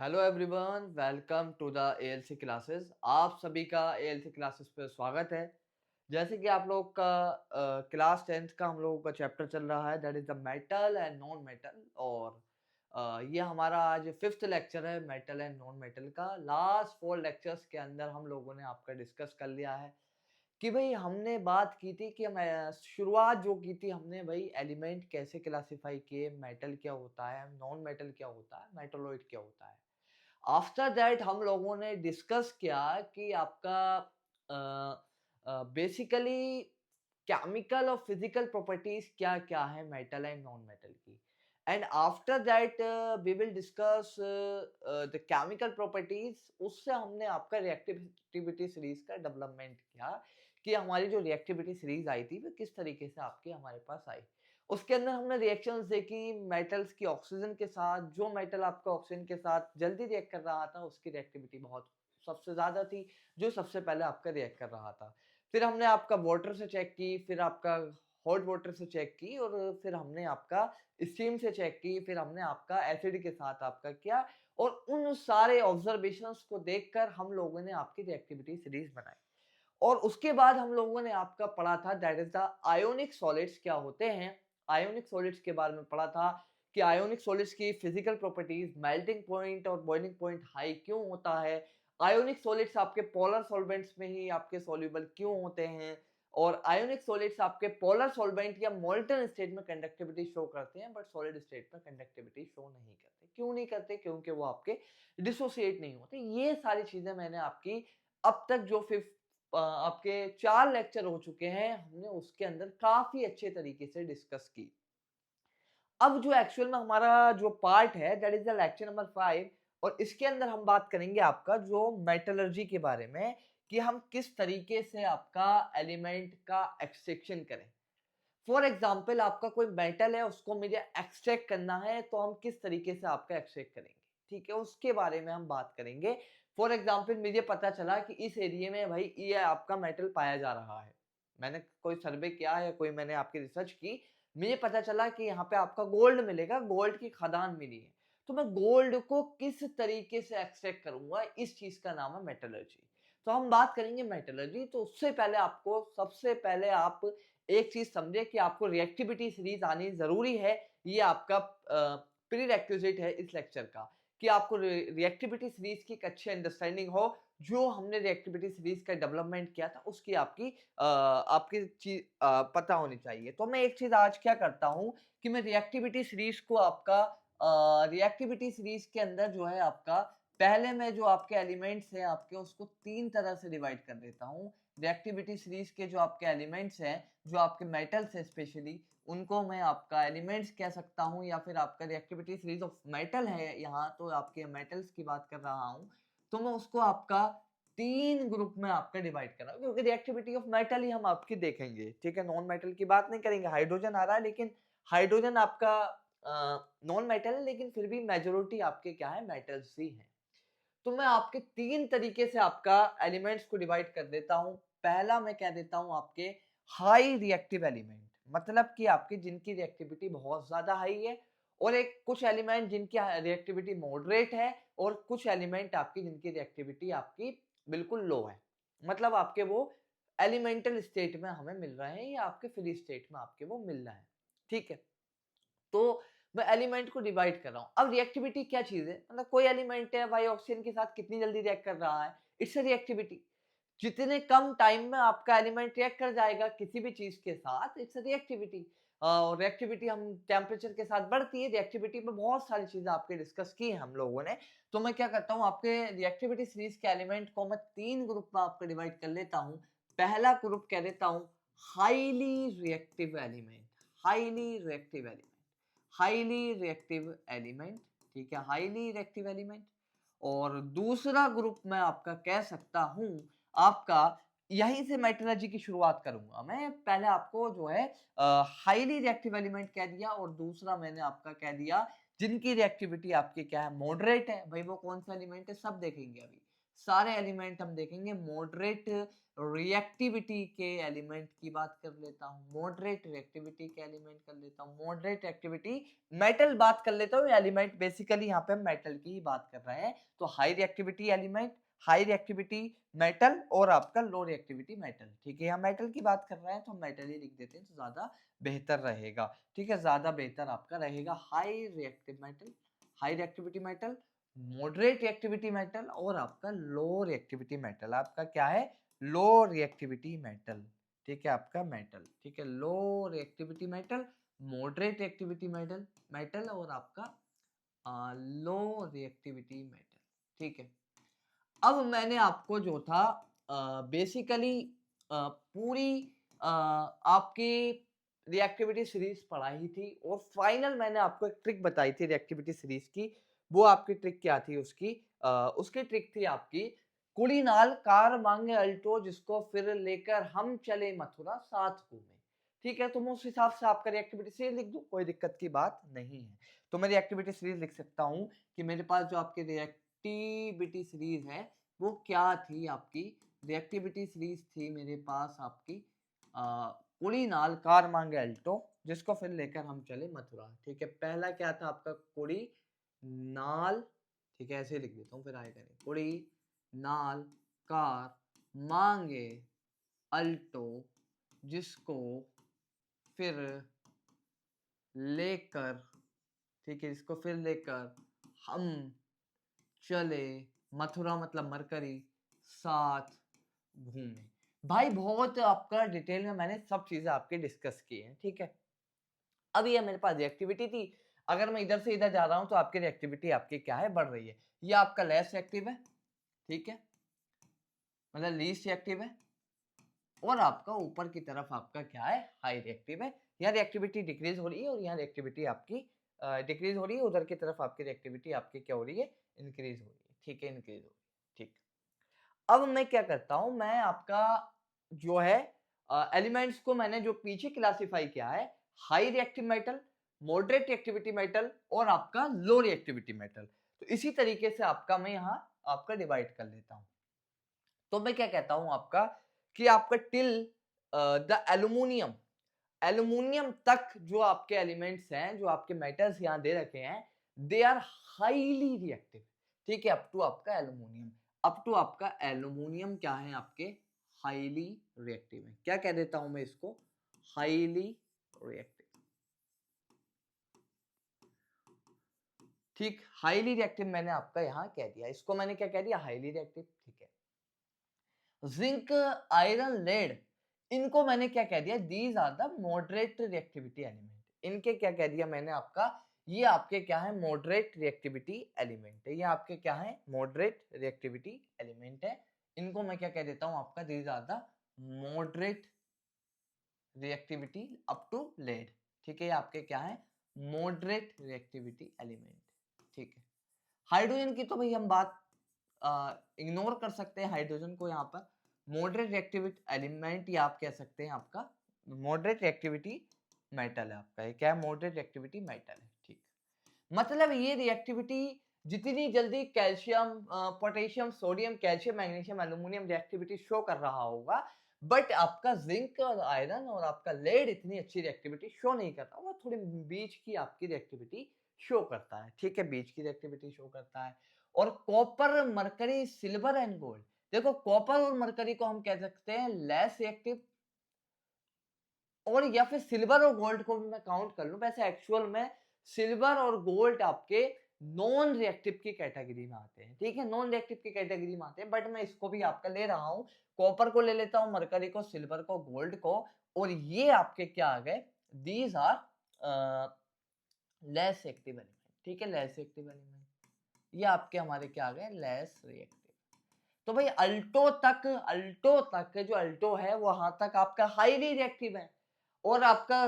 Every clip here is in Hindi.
Hello everyone, welcome to the ALC classes. आप सभी का एएलसी क्लासेस पे स्वागत है। जैसे कि आप लोग का क्लास 10th का हम लोगों का चैप्टर चल रहा है, that is the metal and non metal. और ये हमारा आज फिफ्थ लेक्चर है मेटल एंड नॉन मेटल का। लास्ट 4 लेक्चर्स के अंदर हम लोगों ने आपका डिस्कस कर लिया है कि भाई हमने बात की थी कि हम शुरुआत जो की थी हमने भाई एलिमेंट कैसे क्लासिफाई किए, मेटल क्या होता है, नॉन मेटल क्या होता है, मेटलॉइड क्या होता है। आफ्टर दैट हम लोगों ने डिस्कस किया कि आपका बेसिकली केमिकल और फिजिकल प्रॉपर्टीज क्या क्या है मेटल एंड नॉन मेटल की। And after that we will discuss the chemical properties. उससे हमने आपका रिएक्टिविटी सीरीज का डेवलपमेंट किया कि हमारी जो रिएक्टिविटी सीरीज आई थी वो किस तरीके से आपके हमारे पास आई। उसके अंदर हमने रिएक्शंस देखी मेटल्स की ऑक्सीजन के साथ। जो मेटल आपका ऑक्सीजन के साथ जल्दी रिएक्ट कर रहा था उसकी रिएक्टिविटी बहुत सबसे ज्यादा थी, जो सबसे पहले आपका रिएक्ट कर रहा था। फिर हमने आपका वाटर से चेक की, फिर आपका हॉट वाटर से चेक की, और फिर हमने आपका स्टीम से चेक की, फिर हमने आपका एसिड के साथ आपका किया। और उन सारे ऑब्जर्वेशंस को देखकर हम लोगों ने आपकी रिएक्टिविटी सीरीज बनाई। और उसके बाद हम लोगों ने आपका पढ़ा था that is the ionic solids क्या होते हैं। आयोनिक सॉलिड्स के बारे में पढ़ा था कि आयोनिक सॉलिड्स की फिजिकल प्रॉपर्टीज, मेल्टिंग पॉइंट और बॉइलिंग पॉइंट हाई क्यों होता है। आयोनिक सॉलिड्स आपके पोलर सॉल्वेंट्स में ही आपके सॉल्युबल क्यों होते हैं। और आयोनिक सॉलिड्स आपके पोलर सॉल्वेंट या मोल्टन स्टेट में कंडक्टिविटी शो करते हैं, बट सॉलिड स्टेट में कंडक्टिविटी शो नहीं करते। क्यों नहीं करते? क्योंकि वो आपके डिसोसिएट नहीं होते। ये सारी चीजें मैंने आपकी अब तक जो आपके 4 लेक्चर हो चुके हैं हमने उसके अंदर काफी अच्छे तरीके से डिस्कस की। अब जो एक्चुअल में हमारा जो पार्ट है that is the lecture number 5। और इसके अंदर हम बात करेंगे आपका जो मेटलर्जी के बारे में कि हम किस तरीके से आपका एलिमेंट का एक्सट्रैक्शन करें। फॉर एग्जाम्पल आपका कोई मेटल है, उसको मुझे एक्सट्रैक्ट करना है, तो हम किस तरीके से आपका एक्सट्रैक्ट करेंगे, ठीक है, उसके बारे में हम बात करेंगे। फॉर एग्जाम्पल मुझे पता चला कि इस एरिया में भाई ये आपका मेटल पाया जा रहा है। मैंने कोई सर्वे किया या कोई मैंने आपकी रिसर्च की, मुझे पता चला कि यहाँ पे आपका गोल्ड मिलेगा, गोल्ड की खदान मिली है। तो मैं गोल्ड को किस तरीके से एक्सट्रैक्ट करूंगा, इस चीज का नाम है मेटलर्जी। तो हम बात करेंगे मेटलर्जी। तो उससे पहले आपको सबसे पहले आप एक चीज समझे कि आपको रिएक्टिविटी सीरीज आनी जरूरी है। ये आपका प्री रेक्विजिट है इस लेक्चर का कि आपको रिएक्टिविटी सीरीज की एक अच्छी अंडरस्टैंडिंग हो। जो हमने रिएक्टिविटी सीरीज का डेवलपमेंट किया था उसकी आपकी चीज पता होनी चाहिए। तो मैं एक चीज आज क्या करता हूँ कि मैं रिएक्टिविटी सीरीज को आपका रिएक्टिविटी सीरीज के अंदर जो है आपका पहले मैं जो आपके एलिमेंट्स हैं आपके उसको 3 तरह से डिवाइड कर देता हूँ। रिएक्टिविटी सीरीज के जो आपके एलिमेंट्स हैं, जो आपके मेटल्स है स्पेशली, उनको मैं आपका एलिमेंट्स कह सकता हूँ, या फिर आपका रिएक्टिविटी सीरीज ऑफ मेटल है यहाँ तो आपके मेटल्स की बात कर रहा हूँ। तो मैं उसको आपका 3 ग्रुप में आपका डिवाइड कर रहा हूँ, क्योंकि रिएक्टिविटी ऑफ मेटल ही हम आपकी देखेंगे, ठीक है। नॉन मेटल की बात नहीं करेंगे। हाइड्रोजन आ रहा है लेकिन हाइड्रोजन आपका नॉन मेटल है, लेकिन फिर भी मेजोरिटी आपके क्या है, मेटल्स ही हैं। तो मैं आपके 3 तरीके से आपका एलिमेंट्स को डिवाइड कर देता हूं। पहला मैं कह देता हूं आपके हाई रिएक्टिव एलिमेंट, मतलब कि आपकी जिनकी रिएक्टिविटी बहुत ज्यादा हाई है, और एक कुछ एलिमेंट जिनकी रिएक्टिविटी मॉडरेट है, और कुछ एलिमेंट आपकी जिनकी रिएक्टिविटी आपकी बिल्कुल लो है। मतलब आपके वो एलिमेंटल स्टेट में हमें मिल रहे हैं या आपके फ्री स्टेट में आपके वो मिल रहे हैं, ठीक है। तो मैं एलिमेंट को डिवाइड कर रहा हूँ। अब रिएक्टिविटी क्या चीज है, मतलब कोई एलिमेंट है भाई ऑक्सीजन के साथ कितनी जल्दी रिएक्ट कर रहा है, इट्स रिएक्टिविटी। जितने कम टाइम में आपका एलिमेंट रिएक्ट कर जाएगा किसी भी चीज के साथ, इट्स रिएक्टिविटी। रिएक्टिविटी हम टेम्परेचर के साथ बढ़ती है। रिएक्टिविटी में बहुत सारी चीजें आपके डिस्कस की है हम लोगों ने। तो मैं क्या करता हूँ, आपके रिएक्टिविटी सीरीज के एलिमेंट को मैं 3 ग्रुप में आपको डिवाइड कर लेता हूँ। पहला ग्रुप कह देता हूँ highly reactive element. Highly reactive element, highly reactive element, ठीक है, हाईली रिएक्टिव एलिमेंट। और दूसरा ग्रुप मैं आपका कह सकता हूं आपका, यहीं से मेटलर्जी की शुरुआत करूंगा मैं। पहले आपको जो है हाईली रिएक्टिव एलिमेंट कह दिया, और दूसरा मैंने आपका कह दिया जिनकी रिएक्टिविटी आपकी क्या है, मॉडरेट है। भाई वो कौन सा एलिमेंट है सब देखेंगे अभी। सारे एलिमेंट हम देखेंगे। मॉडरेट रिएक्टिविटी के एलिमेंट की बात कर लेता हूँ, मॉडरेट रिएक्टिविटी के एलिमेंट कर लेता हूँ, मॉडरेट एक्टिविटी मेटल बात कर लेता हूँ। एलिमेंट बेसिकली यहाँ पे हम मेटल की ही बात कर रहे हैं। तो high reactivity element, high reactivity metal और आपका लो रिएक्टिविटी मेटल। ठीक है, यहाँ मेटल की बात कर रहे हैं तो मेटल ही लिख देते हैं तो ज्यादा बेहतर रहेगा। ठीक है, ज्यादा बेहतर आपका रहेगा। High reactive metal, high reactivity metal, moderate reactivity metal और आपका लो रिएक्टिविटी मेटल। आपका क्या है, लो रिएक्टिविटी मेटल। ठीक है, आपका मेटल। ठीक है, लो reactivity metal, moderate reactivity metal metal और आपका लो रिएक्टिविटी मेटल। ठीक है, अब मैंने आपको जो था बेसिकली पूरी आपकी रिएक्टिविटी सीरीज पढ़ाई थी और फाइनल मैंने आपको एक ट्रिक बताई थी रिएक्टिविटी सीरीज की। वो आपकी ट्रिक क्या थी उसकी? उसकी ट्रिक थी आपकी, कुड़ीनाल कार मांगे अल्टो जिसको फिर लेकर हम चले मथुरा साथ घूमे। ठीक है, तो मैं उस हिसाब से आपका रिएक्टिविटी सीरीज लिख दूं, कोई दिक्कत की बात नहीं है। तो मैं रिएक्टिविटी सीरीज लिख सकता हूँ कि मेरे पास जो आपके रिएक्टिविटी सीरीज है वो क्या थी आपकी? रिएक्टिविटी सीरीज थी मेरे पास आपकी कुड़ीनाल कार मांगे अल्टो जिसको फिर लेकर हम चले मथुरा। ठीक है, पहला क्या था आपका? कुड़ी नाल। ठीक है, ऐसे लिख देता हूँ फिर आएगा नहीं। कुड़ी नाल कार मांगे अल्टो जिसको फिर लेकर, ठीक है, इसको फिर लेकर हम चले मथुरा मतलब मरकरी साथ घूमे। भाई बहुत आपका डिटेल में मैंने सब चीजें आपके डिस्कस की हैं। ठीक है, अब ये मेरे पास रिएक्टिविटी थी। अगर मैं इधर से इधर जा रहा हूं तो आपकी रिएक्टिविटी आपकी क्या है, बढ़ रही है। ये आपका लेस रिएक्टिव है। ठीक है, मतलब लीस्ट रिएक्टिव है और आपका ऊपर की तरफ आपका क्या है, हाई रिएक्टिव है। यहाँ रिएक्टिविटी डिक्रीज हो रही है और यहाँ रिएक्टिविटी आपकी डिक्रीज हो रही है। उधर की तरफ आपकी रिएक्टिविटी आपकी क्या हो रही है, इंक्रीज हो रही है। ठीक है, इंक्रीज हो रही है। ठीक, अब मैं क्या करता हूं, मैं आपका जो है एलिमेंट्स को मैंने जो पीछे क्लासिफाई किया है, high reactive metal, moderate reactivity metal और आपका लो रिएक्टिविटी मेटल, तो इसी तरीके से आपका मैं यहाँ आपका डिवाइड कर लेता हूं। तो मैं क्या कहता हूं आपका कि आपका टिल द एल्यूमिनियम, एल्यूमिनियम तक जो आपके एलिमेंट्स हैं, जो आपके मेटल्स यहाँ दे रखे हैं, दे आर हाईली रिएक्टिव। ठीक है, अप टू आपका एल्यूमिनियम, अप टू आपका एल्यूमिनियम क्या है आपके, हाईली रिएक्टिव है। क्या कह देता हूं मैं इसको, हाईली रिएक्टिव। ठीक, हाईली रिएक्टिव मैंने आपका यहाँ कह दिया, इसको मैंने क्या कह दिया, हाईली रिएक्टिव। ठीक है, जिंक आयरन लेड, इनको मैंने क्या कह दिया, these are the moderate reactivity element. इनके क्या कह दिया मैंने आपका, ये आपके क्या है, मॉडरेट रिएक्टिविटी एलिमेंट है। ये आपके क्या है, मॉडरेट रिएक्टिविटी एलिमेंट है। इनको मैं क्या कह देता हूं आपका, these are the moderate reactivity up to lead. ठीक है, ये आपके क्या है, मॉडरेट रिएक्टिविटी एलिमेंट। ठीक है, हाइड्रोजन की तो भाई हम बात इग्नोर कर सकते हैं हाइड्रोजन को। यहाँ पर मॉडरेट रिएक्टिविटी एलिमेंट या आप कह सकते हैं आपका मॉडरेट रिएक्टिविटी मेटल है। आपका ये क्या है, मॉडरेट रिएक्टिविटी मेटल है। ठीक, मतलब ये रिएक्टिविटी जितनी जल्दी calcium potassium sodium calcium magnesium aluminium reactivity show कर रहा होगा, बट आपका जिंक और आयरन और आपका लेड इतनी अच्छी रिएक्टिविटी शो नहीं करता। वो थोड़ी बीच की आपकी रिएक्टिविटी शो करता है। ठीक है, बीच की रिएक्टिविटी शो करता है। और copper mercury silver and gold, देखो कॉपर और मरकरी को हम कह सकते हैं लेस रिएक्टिव, और या फिर सिल्वर और गोल्ड को भी मैं काउंट कर लूं, वैसे एक्चुअल में सिल्वर और गोल्ड आपके नॉन रिएक्टिव की कैटेगरी में आते हैं। ठीक है, नॉन रिएक्टिव की कैटेगरी में आते हैं, बट मैं इसको भी आपका ले रहा हूं, कॉपर को ले लेता हूं, मरकरी को, सिल्वर को, गोल्ड को, और ये आपके क्या आ गए, these are less active element. ठीक है, लेस एक्टिव एलिमेंट, ये आपके हमारे क्या आ गए, लेस रिएक्टिव। तो भाई अल्टो तक जो अल्टो है वहां तक आपका हाईली रिएक्टिव है, और आपका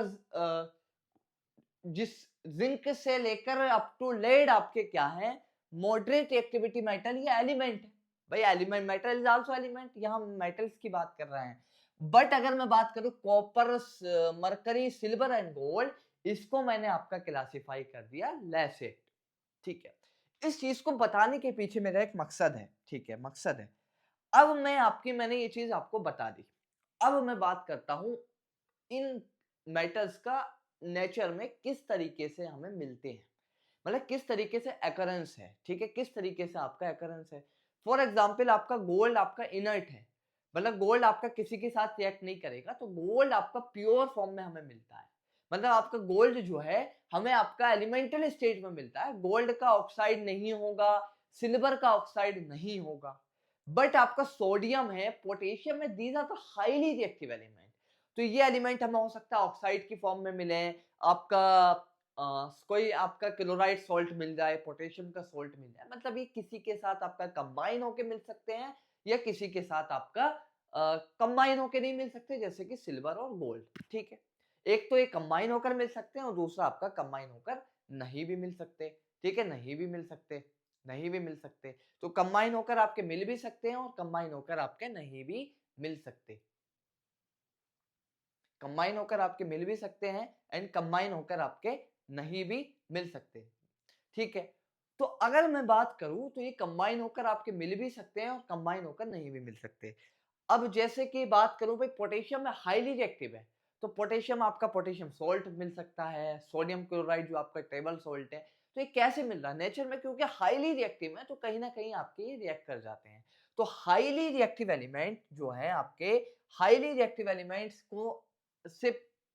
जिस जिंक से लेकर अप टू लेड आपके क्या है, मॉडरेट एक्टिविटी मेटल, ये एलिमेंट है। भाई element, metal is also element, यहां मेटल्स की बात कर रहे हैं। बट अगर मैं बात करूं copper mercury silver and gold, इसको मैंने आपका क्लासिफाई कर दिया लेस एक्टिव। ठीक है, इस चीज को बताने के पीछे मेरा एक मकसद है, ठीक है, मकसद है। अब मैंने ये चीज आपको बता दी। अब मैं बात करता हूँ इन मैटर्स का नेचर में किस तरीके से हमें मिलते हैं, मतलब किस तरीके से अकरेंस है, ठीक है, किस तरीके से आपका अकरेंस है। फॉर एग्जाम्पल आपका गोल्ड आपका इनर्ट है, मतलब गोल्ड आपका किसी के साथ रिएक्ट नहीं करेगा, तो गोल्ड आपका प्योर फॉर्म में हमें मिलता है। मतलब आपका गोल्ड जो है हमें आपका एलिमेंटल स्टेट में मिलता है, गोल्ड का ऑक्साइड नहीं होगा, सिल्वर का ऑक्साइड नहीं होगा। बट आपका सोडियम है, पोटेशियम है, these are the highly reactive element. तो ये एलिमेंट हमें हो सकता है ऑक्साइड की फॉर्म में मिले, आपका कोई आपका क्लोराइड सॉल्ट मिल जाए, पोटेशियम का सॉल्ट मिल जाए, मतलब ये किसी के साथ आपका कंबाइन होके मिल सकते हैं या किसी के साथ आपका कंबाइन होके नहीं मिल सकते, जैसे कि सिल्वर और गोल्ड, ठीक है। एक तो ये कंबाइन होकर मिल सकते हैं और दूसरा आपका कंबाइन होकर नहीं भी मिल सकते, ठीक है, नहीं भी मिल सकते, नहीं भी मिल सकते। तो कंबाइन होकर आपके मिल भी सकते हैं और कंबाइन होकर आपके नहीं भी मिल सकते, कंबाइन होकर आपके मिल भी सकते हैं एंड कंबाइन होकर आपके नहीं भी मिल सकते, ठीक है। तो अगर मैं बात करूं तो ये कंबाइन होकर आपके मिल भी सकते हैं और कंबाइन होकर नहीं भी मिल सकते। अब जैसे कि बात करूं भाई, पोटेशियम में हाईली रिएक्टिव है, तो पोटेशियम आपका पोटेशियम सोल्ट मिल सकता है, सोडियम क्लोराइड जो आपका टेबल सोल्ट है। तो ये कैसे मिल रहा है नेचर में, क्योंकि हाईली रिएक्टिव है तो कहीं ना कहीं आपके रिएक्ट कर जाते हैं। तो हाईली रिएक्टिव एलिमेंट जो है आपके, हाईली रिएक्टिव एलिमेंट्स को से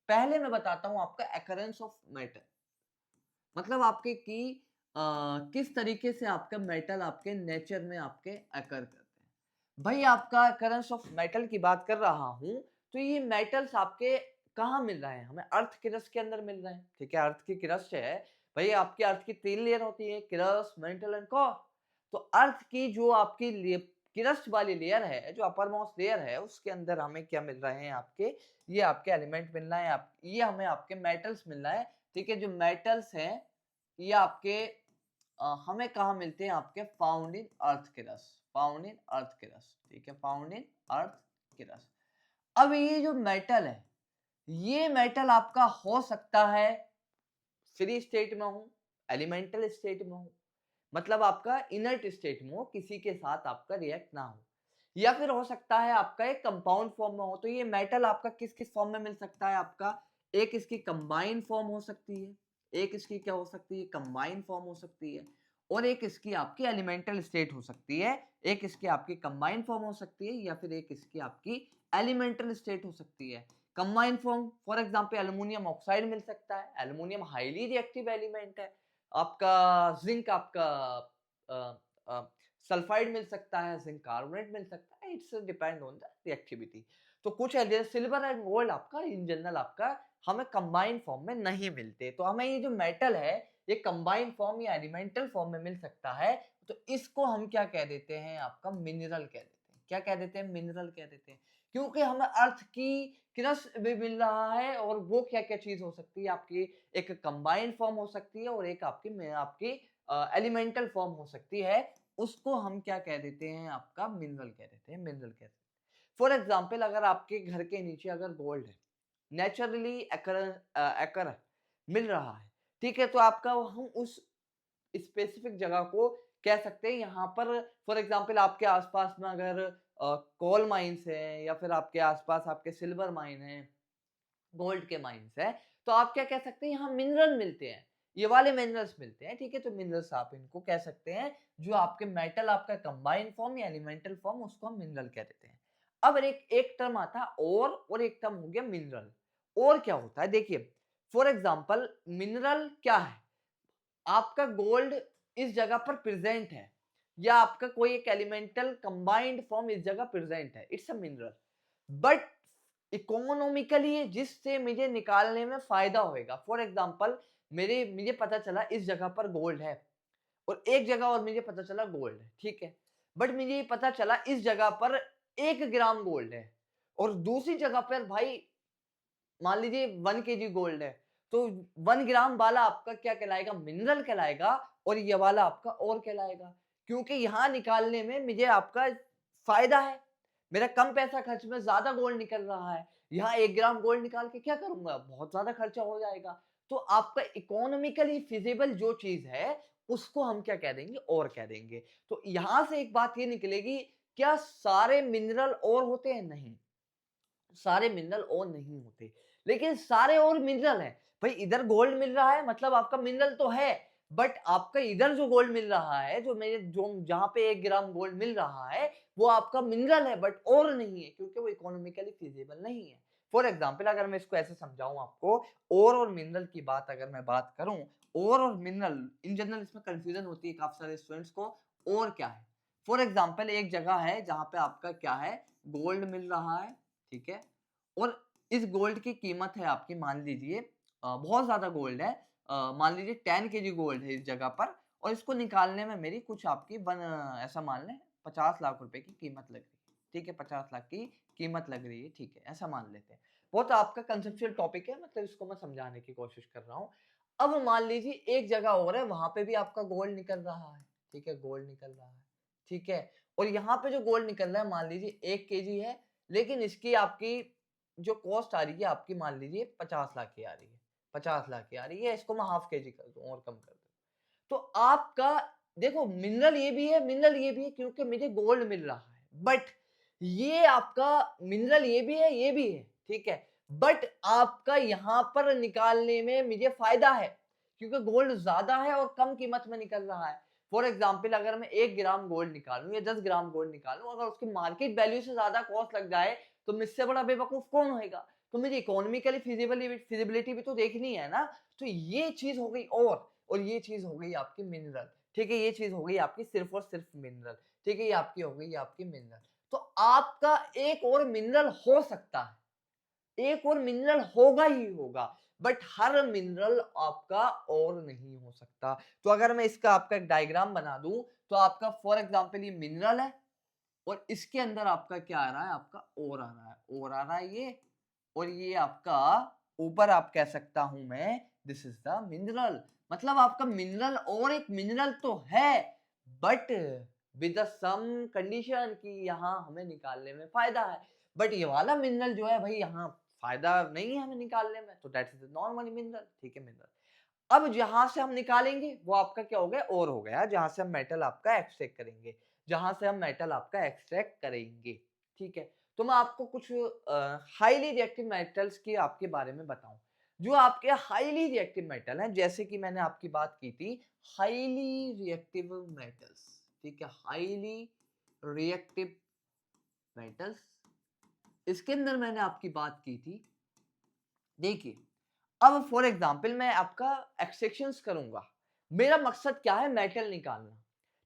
पहले मैं बताता हूं आपका अकरेंस ऑफ मेटल, मतलब आपके कि किस तरीके से आपका मेटल आपके नेचर में आपके अकर करते हैं। भाई आपका अकरेंस ऑफ मेटल की बात कर रहा हूं, तो ये मेटल्स आपके कहाँ मिल रहे हैं, हमें अर्थ क्रस्ट के अंदर मिल रहे हैं, ठीक है। अर्थ की क्रस्ट है भाई, आपकी अर्थ की 3 लेयर होती है, क्रस्ट, मेंटल एंड कोर। तो अर्थ की जो आपकी क्रस्ट वाली लेयर है, जो अपर मोस्ट लेयर है, उसके अंदर हमें क्या मिल रहे हैं आपके, ये आपके एलिमेंट मिल रहे हैं, ये हमें आपके मेटल्स मिल रहा है, ठीक है। जो मेटल्स हैं ये आपके हमें कहाँ मिलते हैं, आपके found in earth crust, found in earth crust, ठीक है, फाउंड इन अर्थ क्रस्ट। अब ये जो मेटल है, ये मेटल आपका हो सकता है फ्री स्टेट में हो, एलिमेंटल स्टेट में हो, मतलब आपका इनर्ट स्टेट में हो, किसी के साथ आपका रिएक्ट ना हो, या फिर हो सकता है आपका एक कंपाउंड फॉर्म में हो। तो ये मेटल आपका किस किस फॉर्म में मिल सकता है आपका, एक इसकी कंबाइन फॉर्म हो सकती है, एक इसकी क्या हो सकती है, कंबाइन फॉर्म हो सकती है, और एक इसकी आपकी एलिमेंटल स्टेट हो सकती है। एक इसकी आपकी कंबाइन फॉर्म हो सकती है या फिर एक इसकी आपकी एलिमेंटल स्टेट हो सकती है। Combine form for example aluminium oxide मिल सकता है, एल्युमिनियम हाईली रिएक्टिव एलिमेंट है। आपका जिंक आपका सल्फाइड मिल सकता है, जिंक कार्बोनेट मिल सकता है, it's depend on the reactivity. तो कुछ सिल्वर एंड गोल्ड आपका इन जनरल आपका हमें कंबाइन फॉर्म में नहीं मिलते, तो हमें ये जो मेटल है ये कंबाइन फॉर्म या एलिमेंटल फॉर्म में मिल सकता है। तो इसको हम क्या कह देते हैं, आपका मिनरल कह देते हैं। क्या कह देते हैं, मिनरल कह देते हैं, क्योंकि हमें अर्थ की क्रस्ट भी मिल रहा है, और वो क्या क्या चीज हो सकती है आपकी, एक कंबाइंड फॉर्म हो सकती है और एक आपकी एलिमेंटल फॉर्म हो सकती है। उसको हम क्या कह देते हैं, आपका मिनरल कह देते हैं, मिनरल कह देते हैं। फॉर एग्जाम्पल अगर आपके घर के नीचे अगर गोल्ड है, नेचुरली एकर मिल रहा है, ठीक है, तो आपका हम उस स्पेसिफिक जगह को कह सकते हैं यहाँ पर। फॉर एग्जाम्पल आपके आसपास में अगर कोल माइंस है या फिर आपके आसपास आपके सिल्वर माइन है, गोल्ड के माइंस है, तो आप क्या कह सकते हैं, यहाँ मिनरल मिलते हैं, ये वाले मिनरल्स मिलते हैं, ठीक है। तो मिनरल्स आप इनको कह सकते हैं, जो आपके मेटल आपका कंबाइन फॉर्म या एलिमेंटल फॉर्म, उसको हम मिनरल कह देते हैं। अब एक एक टर्म आता है और एक टर्म हो गया मिनरल। और क्या होता है, देखिए फॉर एग्जाम्पल मिनरल क्या है, आपका गोल्ड इस जगह पर प्रेजेंट है, या आपका कोई एक एलिमेंटल कंबाइंड फॉर्म इस जगह प्रेजेंट है, it's a mineral. But economically जिससे मुझे निकालने में फायदा होएगा, फॉर एग्जांपल मुझे पता चला इस जगह पर गोल्ड है, और एक जगह और मुझे पता चला गोल्ड है, ठीक है। बट मुझे ये पता चला इस जगह पर 1 ग्राम गोल्ड है, और दूसरी जगह पर भाई मान लीजिए 1 kg गोल्ड है, तो 1 ग्राम वाला आपका क्या कहलाएगा, मिनरल कहलाएगा, और ये वाला आपका और कहलाएगा, क्योंकि यहाँ निकालने में मुझे आपका फायदा है, मेरा कम पैसा खर्च में ज्यादा गोल्ड निकल रहा है। यहाँ 1 ग्राम गोल्ड निकाल के क्या करूंगा, बहुत ज्यादा खर्चा हो जाएगा। तो आपका इकोनॉमिकली फिजिबल जो चीज है उसको हम क्या कह देंगे, और कह देंगे। तो यहाँ से एक बात ये निकलेगी, क्या सारे मिनरल और होते हैं? नहीं, सारे मिनरल और नहीं होते, लेकिन सारे और मिनरल हैं। भाई इधर गोल्ड मिल रहा है मतलब आपका मिनरल तो है, बट आपका इधर जो गोल्ड मिल रहा है, जो मेरे जो जहाँ पे 1 ग्राम गोल्ड मिल रहा है, वो आपका मिनरल है बट और नहीं है, क्योंकि वो इकोनॉमिकली फिजिबल नहीं है। फॉर एग्जाम्पल अगर मैं इसको ऐसे समझाऊं आपको, और मिनरल की बात अगर मैं बात करूं, और मिनरल इन जनरल इसमें कंफ्यूजन होती है काफी सारे स्टूडेंट्स को, और क्या है। फॉर एग्जाम्पल एक जगह है जहाँ पे आपका क्या है, गोल्ड मिल रहा है, ठीक है, और इस गोल्ड की कीमत है आपकी, मान लीजिए बहुत ज्यादा गोल्ड है, मान लीजिए 10 केजी गोल्ड है इस जगह पर, और इसको निकालने में मेरी कुछ आपकी ऐसा मान लें 50 लाख रुपए की कीमत लग रही है, ठीक है, 50 लाख की कीमत लग रही है, ठीक है, ऐसा मान लेते हैं। बहुत आपका कंसेप्चुअल टॉपिक है, मतलब इसको मैं समझाने की कोशिश कर रहा हूँ। अब मान लीजिए एक जगह और है, वहां पे भी आपका गोल्ड निकल रहा है, ठीक है, गोल्ड निकल रहा है, ठीक है, और यहाँ पे जो गोल्ड निकल रहा है मान लीजिए 1 केजी है, लेकिन इसकी आपकी जो कॉस्ट आ रही है आपकी, मान लीजिए 50 लाख की आ रही है, 50 लाख की आ रही है, इसको मैं हाफ केजी कर दूं और कम कर दूं, तो आपका देखो मिनरल ये भी है, मिनरल ये भी है, क्योंकि मुझे गोल्ड मिल रहा है, बट ये आपका मिनरल ये भी है, ये भी है, ठीक है, बट आपका यहाँ पर निकालने में मुझे फायदा है, क्योंकि गोल्ड ज्यादा है और कम कीमत में निकल रहा है। फॉर एग्जाम्पल अगर मैं 1 ग्राम गोल्ड निकालूं या 10 ग्राम गोल्ड निकालूं, अगर उसकी मार्केट वैल्यू से ज्यादा कॉस्ट लग जाए, तो मुझसे बड़ा बेवकूफ कौन होएगा। तो मुझे इकोनॉमिकली फिजिबिलिटी भी तो देखनी है ना। तो ये चीज हो गई, और ये चीज हो गई आपकी मिनरल, ठीक है, ये चीज हो गई आपकी सिर्फ और सिर्फ मिनरल, ठीक है, ये आपकी हो गई आपकी मिनरल। तो आपका एक और मिनरल हो सकता है, एक और मिनरल होगा ही होगा, बट हर मिनरल आपका और नहीं हो सकता। तो अगर मैं इसका आपका एक डायग्राम बना दूं, तो आपका फॉर एग्जांपल ये मिनरल है, और इसके अंदर आपका क्या आ रहा है, आपका और आ रहा है, और आ रहा है ये, और ये आपका ऊपर आप कह सकता हूं मैं, दिस इज द मिनरल। मतलब आपका मिनरल और एक मिनरल तो है, बट विद सम कंडीशन कि यहाँ हमें निकालने में फायदा है, बट ये वाला मिनरल जो है भाई यहाँ फायदा नहीं है हमें निकालने में, तो दैट इज नॉर्मल मिनरल, ठीक है, मिनरल। अब जहां से हम निकालेंगे वो आपका क्या हो गया, और हो गया, जहां से हम मेटल आपका एक्सट्रैक्ट करेंगे, जहां से हम मेटल आपका एक्सट्रैक्ट करेंगे, ठीक है। तो मैं आपको कुछ हाईली रिएक्टिव मेटल्स के आपके बारे में बताऊं, जो आपके हाईली रिएक्टिव मेटल हैं, जैसे कि मैंने आपकी बात की थी हाईली रिएक्टिव मेटल्स, ठीक है, हाईली रिएक्टिव मेटल्स, इसके अंदर मैंने आपकी बात की थी। देखिए, अब फॉर एग्जांपल मैं आपका एक्सट्रैक्शंस करूंगा, मेरा मकसद क्या है, मेटल निकालना,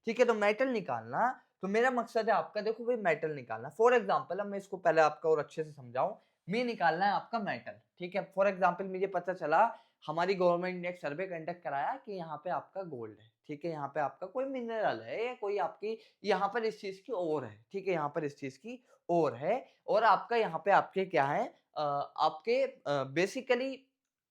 ठीक है, तो मेटल निकालना, तो मेरा मकसद है आपका, देखो भाई मेटल निकालना। फॉर एग्जांपल अब मैं इसको पहले आपका और अच्छे से समझाऊं, मैं निकालना है आपका मेटल, ठीक है। फॉर एग्जांपल मुझे पता चला, हमारी गवर्नमेंट ने एक सर्वे कंडक्ट कराया कि यहाँ पे आपका गोल्ड है, ठीक है, यहाँ पे आपका कोई मिनरल है, या कोई आपकी यहाँ पर इस चीज की और है, ठीक है, यहाँ पर इस चीज की और है, और आपका यहाँ पे आपके क्या है, आपके बेसिकली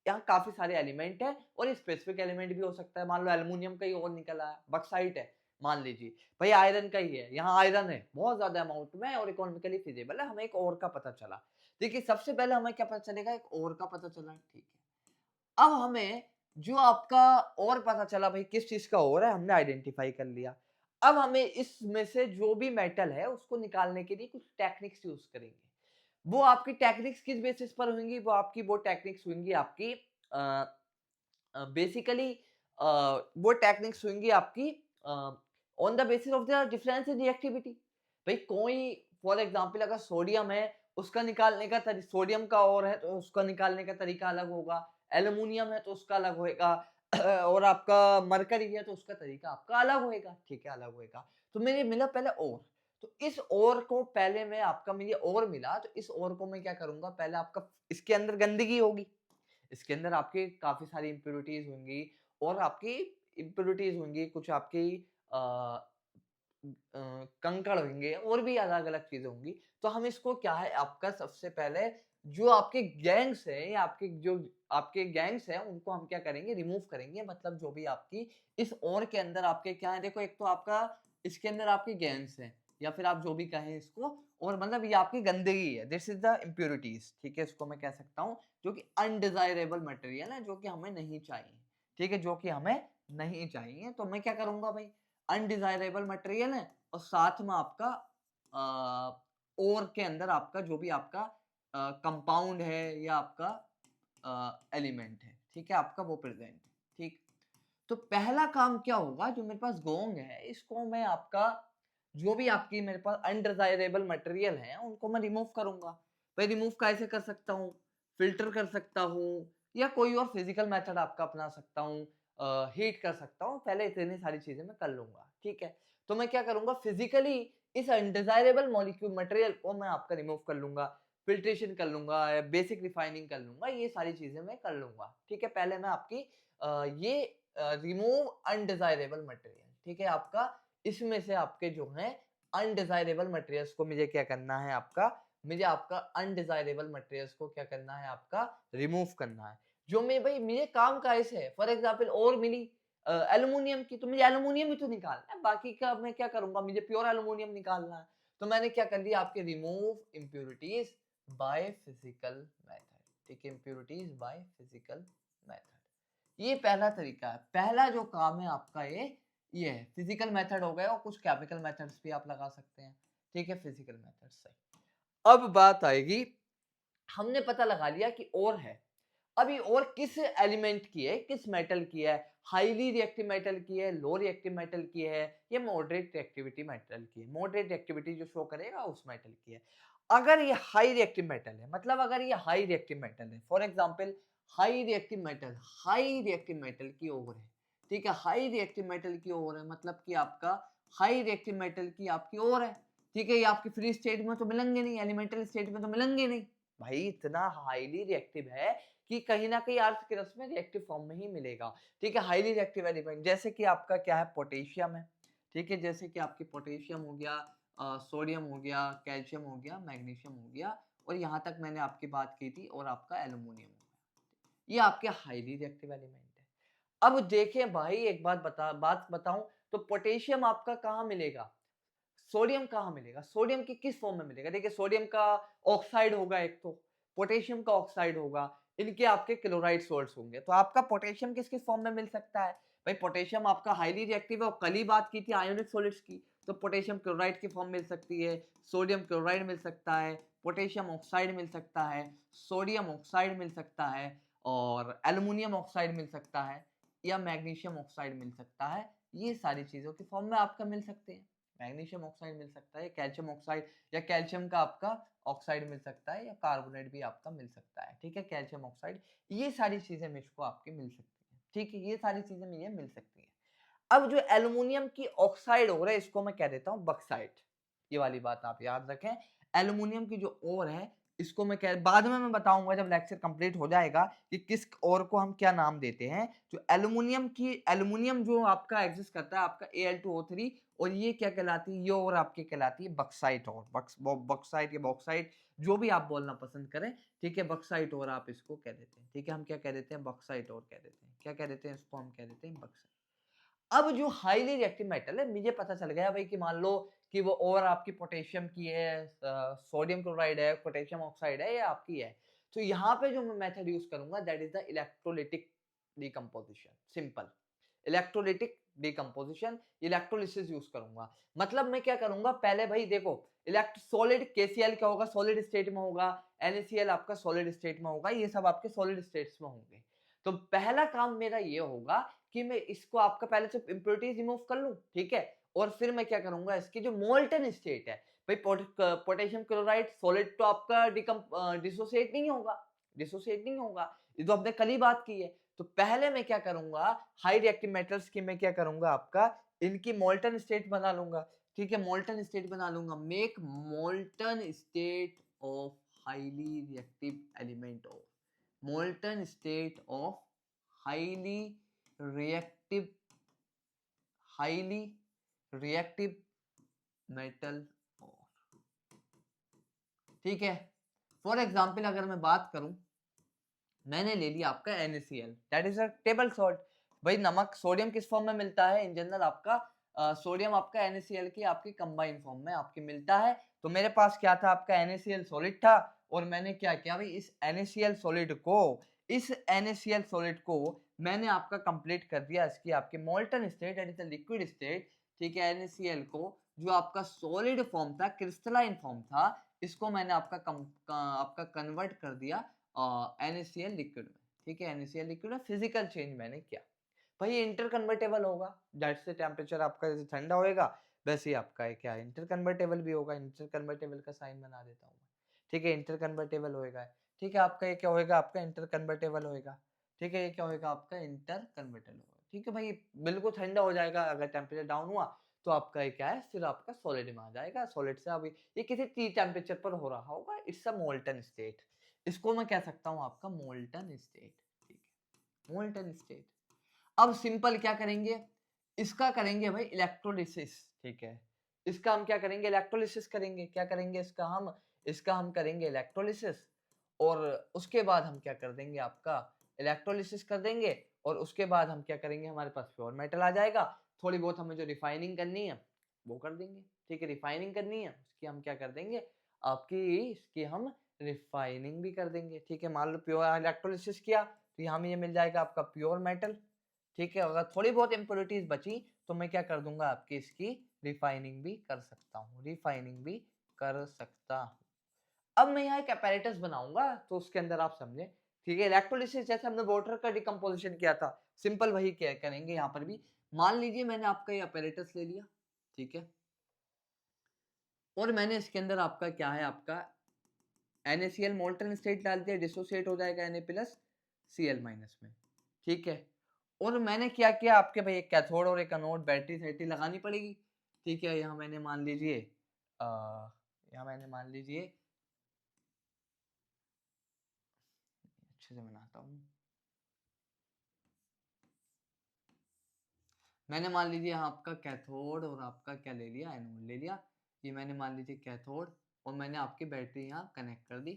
यहाँ काफी सारे एलिमेंट है, और स्पेसिफिक एलिमेंट भी हो सकता है, मान लो एल्युमिनियम का ही और निकला है, बक्साइट है, मान लीजिए भाई आयरन का ही है, यहाँ आयरन है बहुत ज्यादा अमाउंट में और इकोनॉमिकली फिजिबल है, हमें एक और का पता चला। देखिए सबसे पहले हमें क्या पता चलेगा, एक और का पता चला, ठीक है। अब हमें जो आपका और पता चला, भाई किस चीज का और है, हमने आइडेंटिफाई कर लिया। अब हमें इसमें से जो भी मेटल है उसको निकालने के लिए कुछ टेक्निक्स यूज करेंगे। वो आपकी टेक्निक्स किस बेसिस पर होंगी, वो आपकी वो टेक्निक्स होंगी आपकी बेसिकली वो टेक्निक्स होंगी आपकी on the basis of the difference in reactivity. भाई कोई फॉर एग्जांपल अगर सोडियम है, उसका निकालने का सोडियम का और है तो उसका निकालने का तरीका अलग होगा, एल्युमिनियम है तो उसका अलग होएगा और आपका मरकरी है तो उसका तरीका आपका अलग होएगा, ठीक है, अलग होएगा। तो मेरे मिला पहले और, तो इस और को पहले मैं आपका मुझे और मिला, तो इस और को मैं क्या करूंगा, पहले आपका इसके अंदर गंदगी होगी, इसके अंदर आपके काफी सारी इम्प्योरिटीज होंगी, और आपकी इम्प्योरिटीज होंगी, कुछ आपकी कंकड़ होंगे, और भी अलग अलग चीजें होंगी। तो हम इसको क्या है आपका सबसे पहले जो आपके गैंग्स है, या आपके जो आपके गैंग्स है उनको हम क्या करेंगे, रिमूव करेंगे। मतलब जो भी आपकी इस और के अंदर आपके क्या है, देखो एक तो आपका इसके अंदर आपके गैंग्स है, या फिर आप जो भी कहें इसको, और मतलब ये आपकी गंदगी है, दिस इज द इम्प्योरिटीज, ठीक है, इसको मैं कह सकता हूँ, जो कि अनडिजायरेबल मटेरियल है, जो कि हमें नहीं चाहिए, ठीक है, जो कि हमें नहीं चाहिए, तो मैं क्या करूंगा भाई, अनडिजायरेबल मटेरियल है और साथ में आपका ओर के अंदर आपका जो भी आपका कंपाउंड है या आपका एलिमेंट है, ठीक है, आपका वो प्रेजेंट है, ठीक। तो पहला काम क्या होगा, जो मेरे पास गोंग है इसको मैं आपका जो भी आपकी मेरे पास अनडिजायरेबल मटेरियल है उनको मैं रिमूव करूंगा। भाई रिमूव कैसे कर सकता हूँ, फिल्टर कर सकता हूँ या कोई और फिजिकल मेथड आपका अपना सकता हूँ, हीट कर सकता हूँ, पहले इतनी सारी चीजें मैं कर लूंगा, ठीक है। तो मैं क्या करूंगा, फिजिकली इस अनडिजायरेबल मॉलिक्यूल मटेरियल को मैं आपका रिमूव कर लूंगा, फिल्ट्रेशन कर लूंगा, बेसिक रिफाइनिंग कर लूंगा, ये सारी चीजें मैं कर लूंगा, ठीक है। पहले मैं आपकी ये रिमूव अनडिजायरेबल मटेरियल, ठीक है, आपका इसमें से आपके जो है अनडिजायरेबल मटेरियल्स को मुझे क्या करना है, आपका मुझे आपका अनडिजायरेबल मटेरियल्स को क्या करना है, आपका रिमूव करना है। जो मैं भाई मुझे काम का ऐसे है, फॉर एग्जाम्पल और मिली एल्यूमिनियम की, तो मुझे एल्यूमिनियम ही तो निकालना है, बाकी का मैं क्या करूंगा, मुझे प्योर एल्यूमिनियम निकालना है। तो मैंने क्या कर लिया, आपके remove impurities by physical method, ठीक है, इम्प्योरिटीज बाय फिजिकल मेथड, ये पहला तरीका है। पहला जो काम है आपका ये है, फिजिकल मेथड हो गया और कुछ केमिकल मेथड्स भी आप लगा सकते हैं, ठीक है, फिजिकल मेथड से। अब बात आएगी, हमने पता लगा लिया कि और है, अभी और किस एलिमेंट की है, किस मेटल की है, हाईली रिएक्टिव मेटल की है, लो रिएक्टिव मेटल की है, या मॉडरेट रिएक्टिविटी मेटल की है, मॉडरेट रिएक्टिविटी जो शो करेगा उस मेटल की है। अगर ये हाई रिएक्टिव मेटल है, मतलब अगर ये हाई रिएक्टिव मेटल है, for example high reactive metal की ओर है, ठीक है, हाई रिएक्टिव मेटल की ओर है, मतलब कि आपका हाई रिएक्टिव मेटल की आपकी ओर है, ठीक है, ये आपकी फ्री स्टेट में तो मिलेंगे नहीं, एलिमेंटल स्टेट में तो मिलेंगे नहीं, भाई इतना हाईली रिएक्टिव है कि कहीं ना कहीं अर्थ के रस में रिएक्टिव फॉर्म में ही मिलेगा, ठीक है, हाईली रिएक्टिव एलिमेंट जैसे कि आपका क्या है, पोटेशियम है, ठीक है, जैसे कि आपकी पोटेशियम हो गया, सोडियम हो गया, कैल्शियम हो गया, मैग्नीशियम हो गया, और यहाँ तक मैंने आपकी बात की थी, और आपका एल्यूमिनियम हो गया, ये आपके हाईली रिएक्टिव एलिमेंट है। अब देखें भाई, एक बात बताऊं, तो पोटेशियम आपका कहाँ मिलेगा, सोडियम कहाँ मिलेगा, सोडियम की किस फॉर्म में मिलेगा, देखिए सोडियम का ऑक्साइड होगा एक, तो पोटेशियम का ऑक्साइड होगा, इनके आपके क्लोराइड सोल्ट्स होंगे, तो आपका पोटेशियम किस किस फॉर्म में मिल सकता है, भाई पोटेशियम आपका हाईली रिएक्टिव है और कल ही बात की थी आयोनिक सॉलिड्स की, तो पोटेशियम क्लोराइड की फॉर्म मिल सकती है, सोडियम क्लोराइड मिल सकता है, पोटेशियम ऑक्साइड मिल सकता है, सोडियम ऑक्साइड मिल सकता है, और एल्युमिनियम ऑक्साइड मिल सकता है, या मैग्नीशियम ऑक्साइड मिल सकता है, ये सारी चीजों की फॉर्म में आपका मिल सकते हैं, मैग्नीशियम ऑक्साइड मिल सकता है, कैल्शियम ऑक्साइड या कैल्शियम का आपका ऑक्साइड मिल सकता है, या कार्बोनेट भी आपका मिल सकता है, ठीक है, कैल्शियम ऑक्साइड, ये सारी चीजें मुझको आपकी मिल सकती है, ठीक है, ये सारी चीजें मुझे मिल सकती हैं। अब जो एल्युमिनियम की ऑक्साइड हो रहा है इसको मैं कह देता हूँ बक्साइट, ये वाली बात आप याद रखें, एल्युमिनियम की जो ओर है इसको मैं कह, बाद में मैं बताऊंगा जब लेक्चर कंप्लीट हो जाएगा कि किस ओर को हम क्या नाम देते हैं, जो एल्युमिनियम जो आपका एग्जिस्ट करता है आपका Al2O3, और ये क्या कहलाती है, ये और आपकी कहलाती है बक्साइट, और बक्साइट या बॉक्साइट जो भी आप बोलना पसंद करें, ठीक है, बक्साइट और आप इसको कह देते हैं, ठीक है, हम क्या कह देते हैं, बक्साइट और कह देते हैं, क्या कह देते हैं इसको, हम कह देते हैं बक्साइट। अब जो हाईली रिएक्टिव मेटल है, मुझे पता चल गया भाई कि मान लो कि वो और आपकी पोटेशियम की है, सोडियम क्लोराइड है, पोटेशियम ऑक्साइड है, या आपकी है, तो यहाँ पे जो मैं मेथड यूज करूंगा that is the electrolytic decomposition, simple electrolytic decomposition, electrolysis use करूंगा। मतलब मैं क्या करूंगा, पहले भाई देखो, इलेक्ट्रो सॉलिड केसीएल क्या होगा, सॉलिड स्टेट में होगा, NaCl आपका सॉलिड स्टेट में होगा, ये सब आपके सॉलिड स्टेट्स में होंगे। तो पहला काम मेरा ये होगा कि मैं इसको आपका पहले से इम्प्योरिटीज रिमूव कर लूं, ठीक है, और फिर मैं क्या करूंगा, इसकी जो मोल्टन स्टेट है, भाई पोटेशियम क्लोराइड सॉलिड तो आपका डिसोसिएट नहीं होगा, ये तो आपने कल ही बात की है। तो पहले मैं क्या करूंगा, हाई रिएक्टिव मेटल्स की मैं क्या करूंगा, आपका इनकी मोल्टन स्टेट बना लूंगा, ठीक है, मोल्टन स्टेट बना लूंगा, make molten state of highly reactive element of molten state of highly reactive highly reactive metal ore, ठीक है। फॉर एग्जाम्पल अगर मैं बात करूं, मैंने ले लिया आपका NaCl, that is a table salt, भाई नमक सोडियम किस फॉर्म में मिलता है, इन जनरल आपका सोडियम आपका NaCl की आपकी कंबाइन फॉर्म में आपकी मिलता है। तो मेरे पास क्या था, आपका NaCl सॉलिड था, और मैंने क्या किया भाई, इस NaCl सॉलिड को मैंने आपका कंप्लीट कर दिया इसकी आपके molten state that is the liquid state, ठीक है, NaCl को जो आपका सॉलिड फॉर्म था, क्रिस्टलाइन फॉर्म था, इसको मैंने आपका कन्वर्ट कर दिया NaCl लिक्विड में, ठीक है, NaCl लिक्विड में फिजिकल चेंज मैंने किया। भाई ये इंटर कन्वर्टेबल होगा, दैट से टेम्परेचर आपका जैसे ठंडा होएगा वैसे ही आपका है क्या इंटर कन्वर्टेबल भी होगा। इंटर कन्वर्टेबल का साइन बना देता हूँ, ठीक है, इंटर कन्वर्टेबल होएगा, ठीक है, आपका ये क्या होएगा, आपका इंटर कन्वर्टेबल होएगा, ठीक है, ये क्या होएगा, आपका इंटर कन्वर्टेबल होगा, ठीक है भाई, बिल्कुल ठंडा हो जाएगा अगर टेम्परेचर डाउन हुआ तो आपका ये क्या है, फिर आपका सॉलिड में आ जाएगा, सॉलिड से अभी ये किसी टी टेम्परेचर पर हो रहा होगा, इट्स अ मोल्टन स्टेट, इसको मैं कह सकता हूँ आपका मोल्टन स्टेट, ठीक है, मोल्टन स्टेट। अब सिंपल क्या करेंगे, इसका करेंगे भाई इलेक्ट्रोलिसिस, ठीक है, इसका हम क्या करेंगे, इलेक्ट्रोलिसिस करेंगे, क्या करेंगे इसका हम करेंगे इलेक्ट्रोलिसिस, और उसके बाद हम क्या कर देंगे, आपका इलेक्ट्रोलिसिस कर देंगे, और उसके बाद हम क्या करेंगे, हमारे पास प्योर मेटल आ जाएगा, थोड़ी बहुत हमें जो रिफाइनिंग करनी है वो कर देंगे, ठीक है, रिफाइनिंग करनी है उसकी हम क्या कर देंगे, आपकी इसकी हम रिफाइनिंग भी कर देंगे, ठीक है, मान लो प्योर इलेक्ट्रोलिसिस किया तो यहाँ में ये मिल जाएगा आपका प्योर मेटल, ठीक है, अगर थोड़ी बहुत इम्प्योरिटीज बची तो मैं क्या कर दूंगा, आपकी इसकी रिफाइनिंग भी कर सकता हूँ, रिफाइनिंग भी कर सकता हूँ। अब मैं यहाँ एक apparatus बनाऊंगा तो उसके अंदर आप समझे, ठीक है, इलेक्ट्रोलिसिस जैसे हमने वाटर का डिकम्पोजिशन किया था, सिंपल वही क्या करेंगे यहाँ पर भी। मान लीजिए मैंने आपका ये apparatus ले लिया, ठीक है, और मैंने इसके अंदर आपका क्या है, आपका NaCl मोल्टन स्टेट डाल दिया, डिसोसिएट हो जाएगा Na प्लस Cl माइनस में, ठीक है, और मैंने क्या किया, आपके भाई एक कैथोड और एक एनोड बैटरी सैटरी लगानी पड़ेगी, ठीक है, यहाँ मैंने मान लीजिए अच्छे से बनाता हूँ, मैंने मान लीजिए यहाँ आपका कैथोड और आपका क्या ले लिया, एनोड ले लिया, ये मैंने मान लीजिए कैथोड, और मैंने आपकी बैटरी यहाँ कनेक्ट कर दी,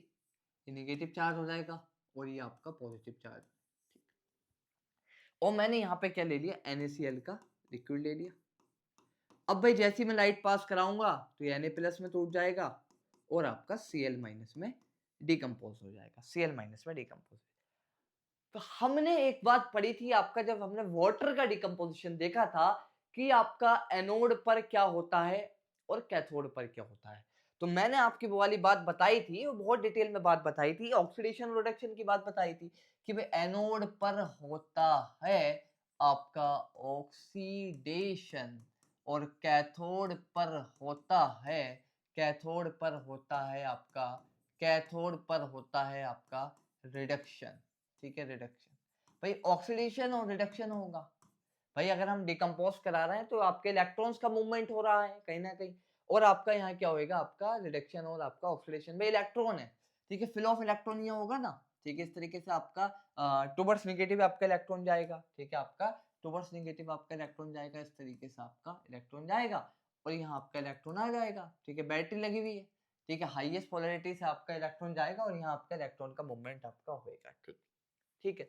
ये नेगेटिव चार्ज हो जाएगा और ये आपका पॉजिटिव चार्ज, और मैंने यहाँ पे क्या ले लिया, NaCl का लिक्विड ले लिया। अब भाई जैसे ही मैं लाइट पास कराऊंगा तो ये Na प्लस में टूट जाएगा और आपका Cl माइनस में डिकम्पोज हो जाएगा, Cl माइनस में डिकम्पोज। तो हमने एक बात पढ़ी थी आपका, जब हमने वाटर का डिकम्पोजिशन देखा था कि आपका एनोड पर क्या होता है और कैथोड पर क्या होता है, तो मैंने आपकी वो वाली बात बताई थी, वो बहुत डिटेल में बात बताई थी, ऑक्सीडेशन रिडक्शन की बात बताई थी कि भाई एनोड पर होता है आपका ऑक्सीडेशन और कैथोड पर होता है आपका रिडक्शन, ठीक है, रिडक्शन। भाई ऑक्सीडेशन और रिडक्शन होगा, भाई अगर हम डिकम्पोज करा रहे हैं तो आपके इलेक्ट्रॉन्स का मूवमेंट हो रहा है कहीं ना कहीं, और आपका यहाँ क्या होएगा, आपका रिडक्शन और आपका ऑक्सीडेशन, भाई इलेक्ट्रॉन है, ठीक है, फिल ऑफ इलेक्ट्रॉन ये होगा ना, ठीक है, इस तरीके से आपका टुवर्ड्स नेगेटिव आपका इलेक्ट्रॉन जाएगा, ठीक है, आपका टुवर्ड्स नेगेटिव आपका इलेक्ट्रॉन जाएगा, इस तरीके से आपका इलेक्ट्रॉन जाएगा और यहाँ आपका इलेक्ट्रॉन आ जाएगा, ठीक है, बैटरी लगी हुई है, ठीक है, हाईएस्ट पोलैरिटी से आपका इलेक्ट्रॉन जाएगा और यहाँ आपका इलेक्ट्रॉन का मूवमेंट आपका होएगा, ठीक, ठीक है।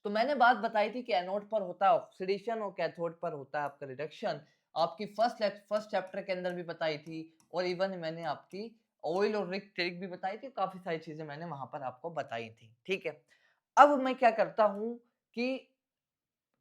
तो मैंने बात बताई थी कि एनोड पर होता है ऑक्सीडेशन और कैथोड पर होता है आपका रिडक्शन, आपकी फर्स्ट चैप्टर के अंदर भी बताई थी, और इवन मैंने आपकी ऑयल और रिक ट्रिक भी बताई थी, काफी सारी चीजें मैंने वहां पर आपको बताई थी, ठीक है। अब मैं क्या करता हूं कि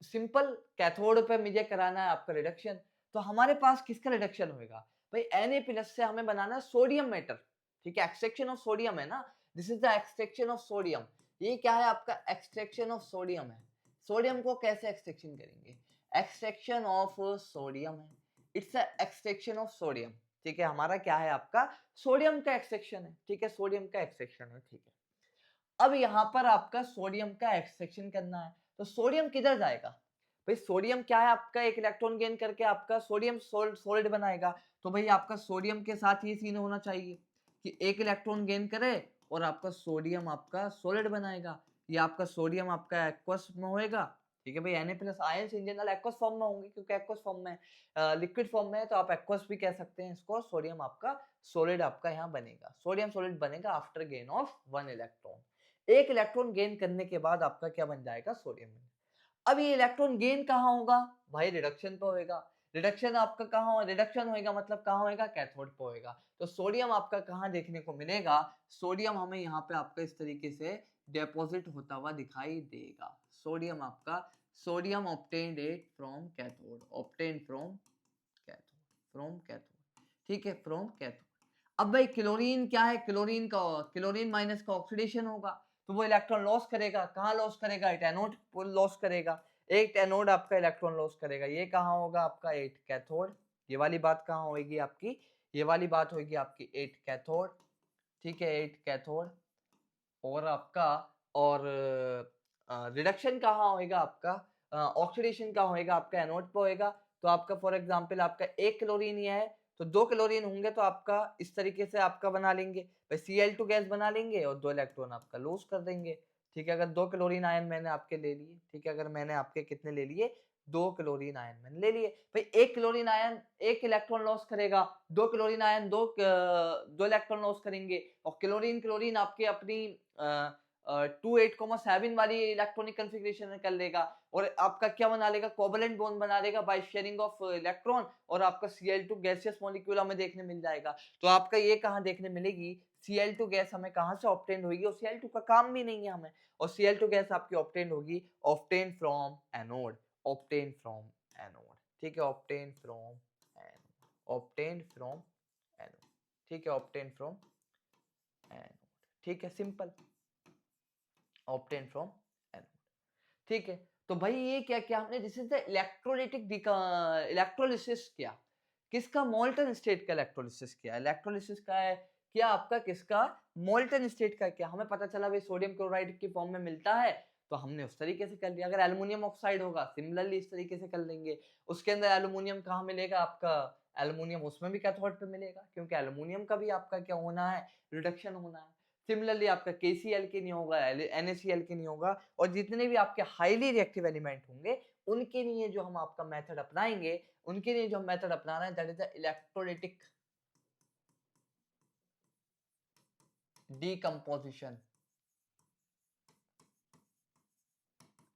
सिंपल कैथोड पे मुझे कराना है आपका रिडक्शन, तो हमारे पास किसका रिडक्शन होगा, भाई Na प्लस से हमें बनाना है सोडियम मेटल, ठीक है, एक्सट्रैक्शन ऑफ सोडियम है ना, this is the extraction of sodium, ये क्या है आपका एक्सट्रैक्शन ऑफ सोडियम है। सोडियम को कैसे एक्सट्रैक्शन करेंगे, एक्सट्रैक्शन ऑफ सोडियम है, इट्स एक्सट्रैक्शन ऑफ सोडियम, ठीक है, हमारा क्या है आपका सोडियम का एक्सट्रैक्शन है, ठीक है, सोडियम का एक्सट्रैक्शन है, ठीक है। अब यहाँ पर आपका सोडियम का एक्सट्रैक्शन करना है, तो सोडियम किधर जाएगा, भाई सोडियम क्या है आपका, एक इलेक्ट्रॉन गेन करके आपका सोडियम सॉलिड बनाएगा, तो भाई आपका सोडियम के साथ ये सीन होना चाहिए कि एक इलेक्ट्रॉन गेन करे और आपका सोडियम आपका सॉलिड बनाएगा, ये आपका सोडियम आपका एक्वस में होएगा, ठीक है भाई, Na plus ions in general aqueous form में होंगे क्योंकि एक्वस फॉर्म में लिक्विड फॉर्म में है, तो आप एक्वस भी कह सकते हैं इसको, सोडियम आपका सॉलिड आपका यहाँ बनेगा, सोडियम सॉलिड बनेगा आफ्टर गेन ऑफ 1 इलेक्ट्रॉन, एक इलेक्ट्रॉन गेन करने के बाद आपका क्या बन जाएगा, सोडियम। अब ये इलेक्ट्रॉन गेन कहाँ होगा, भाई रिडक्शन पे होएगा, रिडक्शन आपका कहाँ हो, रिडक्शन होएगा मतलब कहाँ होएगा, कैथोड पे होएगा, तो सोडियम आपका कहाँ देखने को मिलेगा, सोडियम हमें यहाँ पे आपका इस तरीके से डिपॉजिट होता हुआ दिखाई देगा, सोडियम आपका, sodium obtained it from cathode, obtain from cathode, from cathode, ठीक है, फ्रॉम कैथोड। अब भाई क्लोरीन क्या है, क्लोरीन का, क्लोरीन माइनस का ऑक्सीडेशन होगा, तो वो इलेक्ट्रॉन लॉस करेगा, कहाँ लॉस करेगा, एनोड लॉस करेगा, एक एनोड आपका इलेक्ट्रॉन लॉस करेगा, ये कहाँ होगा आपका 8 कैथोड, ये वाली बात कहाँ होगी आपकी, ये वाली बात होगी आपकी 8 कैथोड, ठीक है, 8 कैथोड। और आपका, और रिडक्शन कहाँ होएगा आपका, ऑक्सीडेशन का होएगा आपका एनोड पे होएगा, तो आपका फॉर एग्जांपल आपका एक क्लोरीन ये है, तो 2 क्लोरीन होंगे तो आपका इस तरीके से आपका बना लेंगे भाई, Cl2 गैस बना लेंगे और 2 इलेक्ट्रॉन आपका लॉस कर देंगे, ठीक है, अगर 2 क्लोरीन आयन मैंने आपके ले लिए, ठीक है, अगर मैंने आपके कितने ले लिए, 2 क्लोरीन आयन मैंने ले लिए भाई, एक क्लोरीन आयन एक इलेक्ट्रॉन लॉस करेगा, 2 क्लोरीन आयन दो इलेक्ट्रॉन लॉस करेंगे, और क्लोरीन क्लोरीन आपके अपनी 28,7 वाली इलेक्ट्रॉनिक कॉन्फ़िगरेशन कर लेगा, और आपका क्या बना लेगा, कोवैलेंट बॉन्ड बना लेगा बाय शेयरिंग ऑफ इलेक्ट्रॉन, और आपका Cl2 गैसियस मॉलिक्यूल हमें देखने मिल जाएगा। तो आपका ये कहाँ देखने मिलेगी, Cl2 गैस हमें कहाँ से ऑब्टेन होगी, और Cl2 का काम भी नहीं है हमें, और Cl2 गैस आपकी ऑब्टेन होगी, obtain from anode, obtain from anode, ठीक है, obtain from anode, obtain from anode, ठीक है, ऑब्टेन फ्रॉम एनोड, ठीक है, सिंपल, ऑब्टेन फ्रॉम एनोड, ठीक है। तो भाई ये क्या किया हमने, this is the electrolytic electrolysis किया, किसका, मोल्टन स्टेट का इलेक्ट्रोलिसिस किया, इलेक्ट्रोलिसिस का है क्या आपका, किसका, मोल्टन स्टेट का किया, हमें पता चला भाई सोडियम क्लोराइड की फॉर्म में मिलता है, तो हमने उस तरीके से कर लिया, अगर एल्युमिनियम ऑक्साइड होगा सिमिलरली इस तरीके से कर लेंगे, उसके अंदर एल्युमिनियम कहाँ मिलेगा आपका, एल्युमिनियम उसमें भी कैथोड पे मिलेगा, क्योंकि एल्युमिनियम का भी आपका क्या होना है, रिडक्शन होना है, सिमिलरली आपका KCl के नहीं होगा, NaCl के नहीं होगा, और जितने भी आपके हाईली रिएक्टिव एलिमेंट होंगे उनके लिए जो हम आपका मेथड अपनाएंगे, उनके लिए जो हम मेथड अपना रहे हैं, that is the electrolytic decomposition,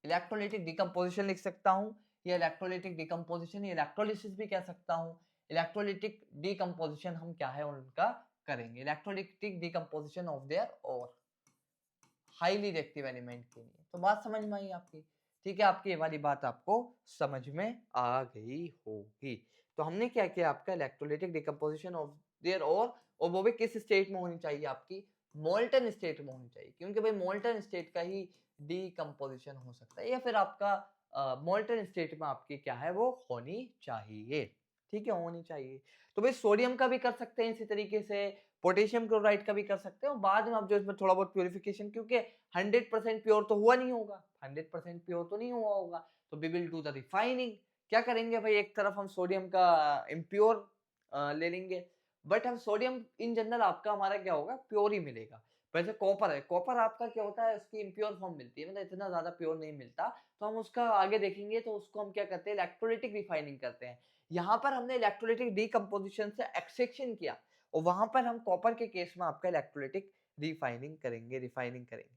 electrolytic decomposition लिख सकता हूं, या इलेक्ट्रोलाइटिक डीकंपोजिशन, या इलेक्ट्रोलिसिस भी कह सकता हूं, इलेक्ट्रोलाइटिक डीकंपोजिशन हम क्या है उनका करेंगे, इलेक्ट्रोलाइटिक डीकंपोजिशन ऑफ देयर और हाईली रिएक्टिव एलिमेंट के लिए। तो बात समझ में आई आपकी, ठीक है, आपकी ये वाली बात आपको समझ में आ गई होगी। तो हमने क्या किया, आपका इलेक्ट्रोलाइटिक डिकम्पोजिशन ऑफ देयर और वो भी किस स्टेट में होनी चाहिए आपकी, मोल्टन स्टेट में होनी चाहिए, क्योंकि भाई मोल्टन स्टेट का ही डीकम्पोजिशन हो सकता है, या फिर आपका मोल्टन स्टेट में आपकी क्या है वो होनी चाहिए, ठीक है, होनी चाहिए। तो भाई सोडियम का भी कर सकते हैं इसी तरीके से, पोटेशियम क्लोराइड का भी कर सकते हो, बाद में आप जो इसमें थोड़ा बहुत प्योरिफिकेशन, क्योंकि 100% प्योर तो हुआ नहीं होगा, 100% प्योर तो नहीं हुआ होगा, तो we will do the refining, क्या करेंगे भाई, एक तरफ हम सोडियम का इम्प्योर ले लेंगे, बट हम सोडियम इन जनरल आपका हमारा क्या होगा, प्योर ही मिलेगा। वैसे कॉपर है, कॉपर आपका क्या होता है, उसकी इम्प्योर फॉर्म मिलती है, मतलब इतना ज्यादा प्योर नहीं मिलता, तो हम उसका आगे देखेंगे, तो उसको हम क्या करते हैं, इलेक्ट्रोलाइटिक रिफाइनिंग करते हैं। यहाँ पर हमने इलेक्ट्रोलाइटिक डीकंपोजिशन से एक्सट्रैक्शन किया, और वहां पर हम कॉपर के केस में आपका इलेक्ट्रोलाइटिक रिफाइनिंग करेंगे, रिफाइनिंग करेंगे।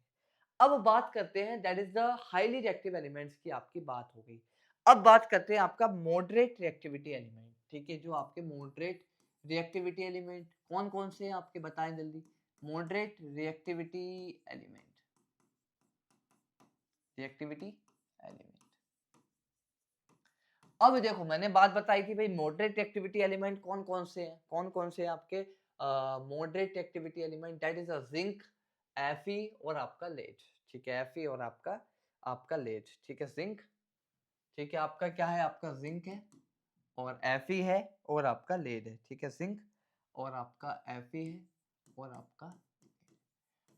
अब बात करते हैं, that is the highly reactive elements की आपकी बात हो गई। अब बात करते हैं आपका मॉडरेट रिएक्टिविटी एलिमेंट, ठीक है, जो आपके मॉडरेट रिएक्टिविटी एलिमेंट कौन कौन से हैं आपके बताएं जल्दी, moderate reactivity element, reactivity element. अब देखो मैंने बात बताई थी भाई मॉडरेट एक्टिविटी एलिमेंट कौन कौन से हैं, कौन कौन से हैं आपके moderate activity element, that is a zinc, Fe और आपका लेड, ठीक है, Fe और आपका आपका लेड, ठीक है, जिंक, ठीक है, आपका क्या है, आपका जिंक है और Fe है और आपका लेड है, ठीक है, जिंक और आपका Fe है और आपका,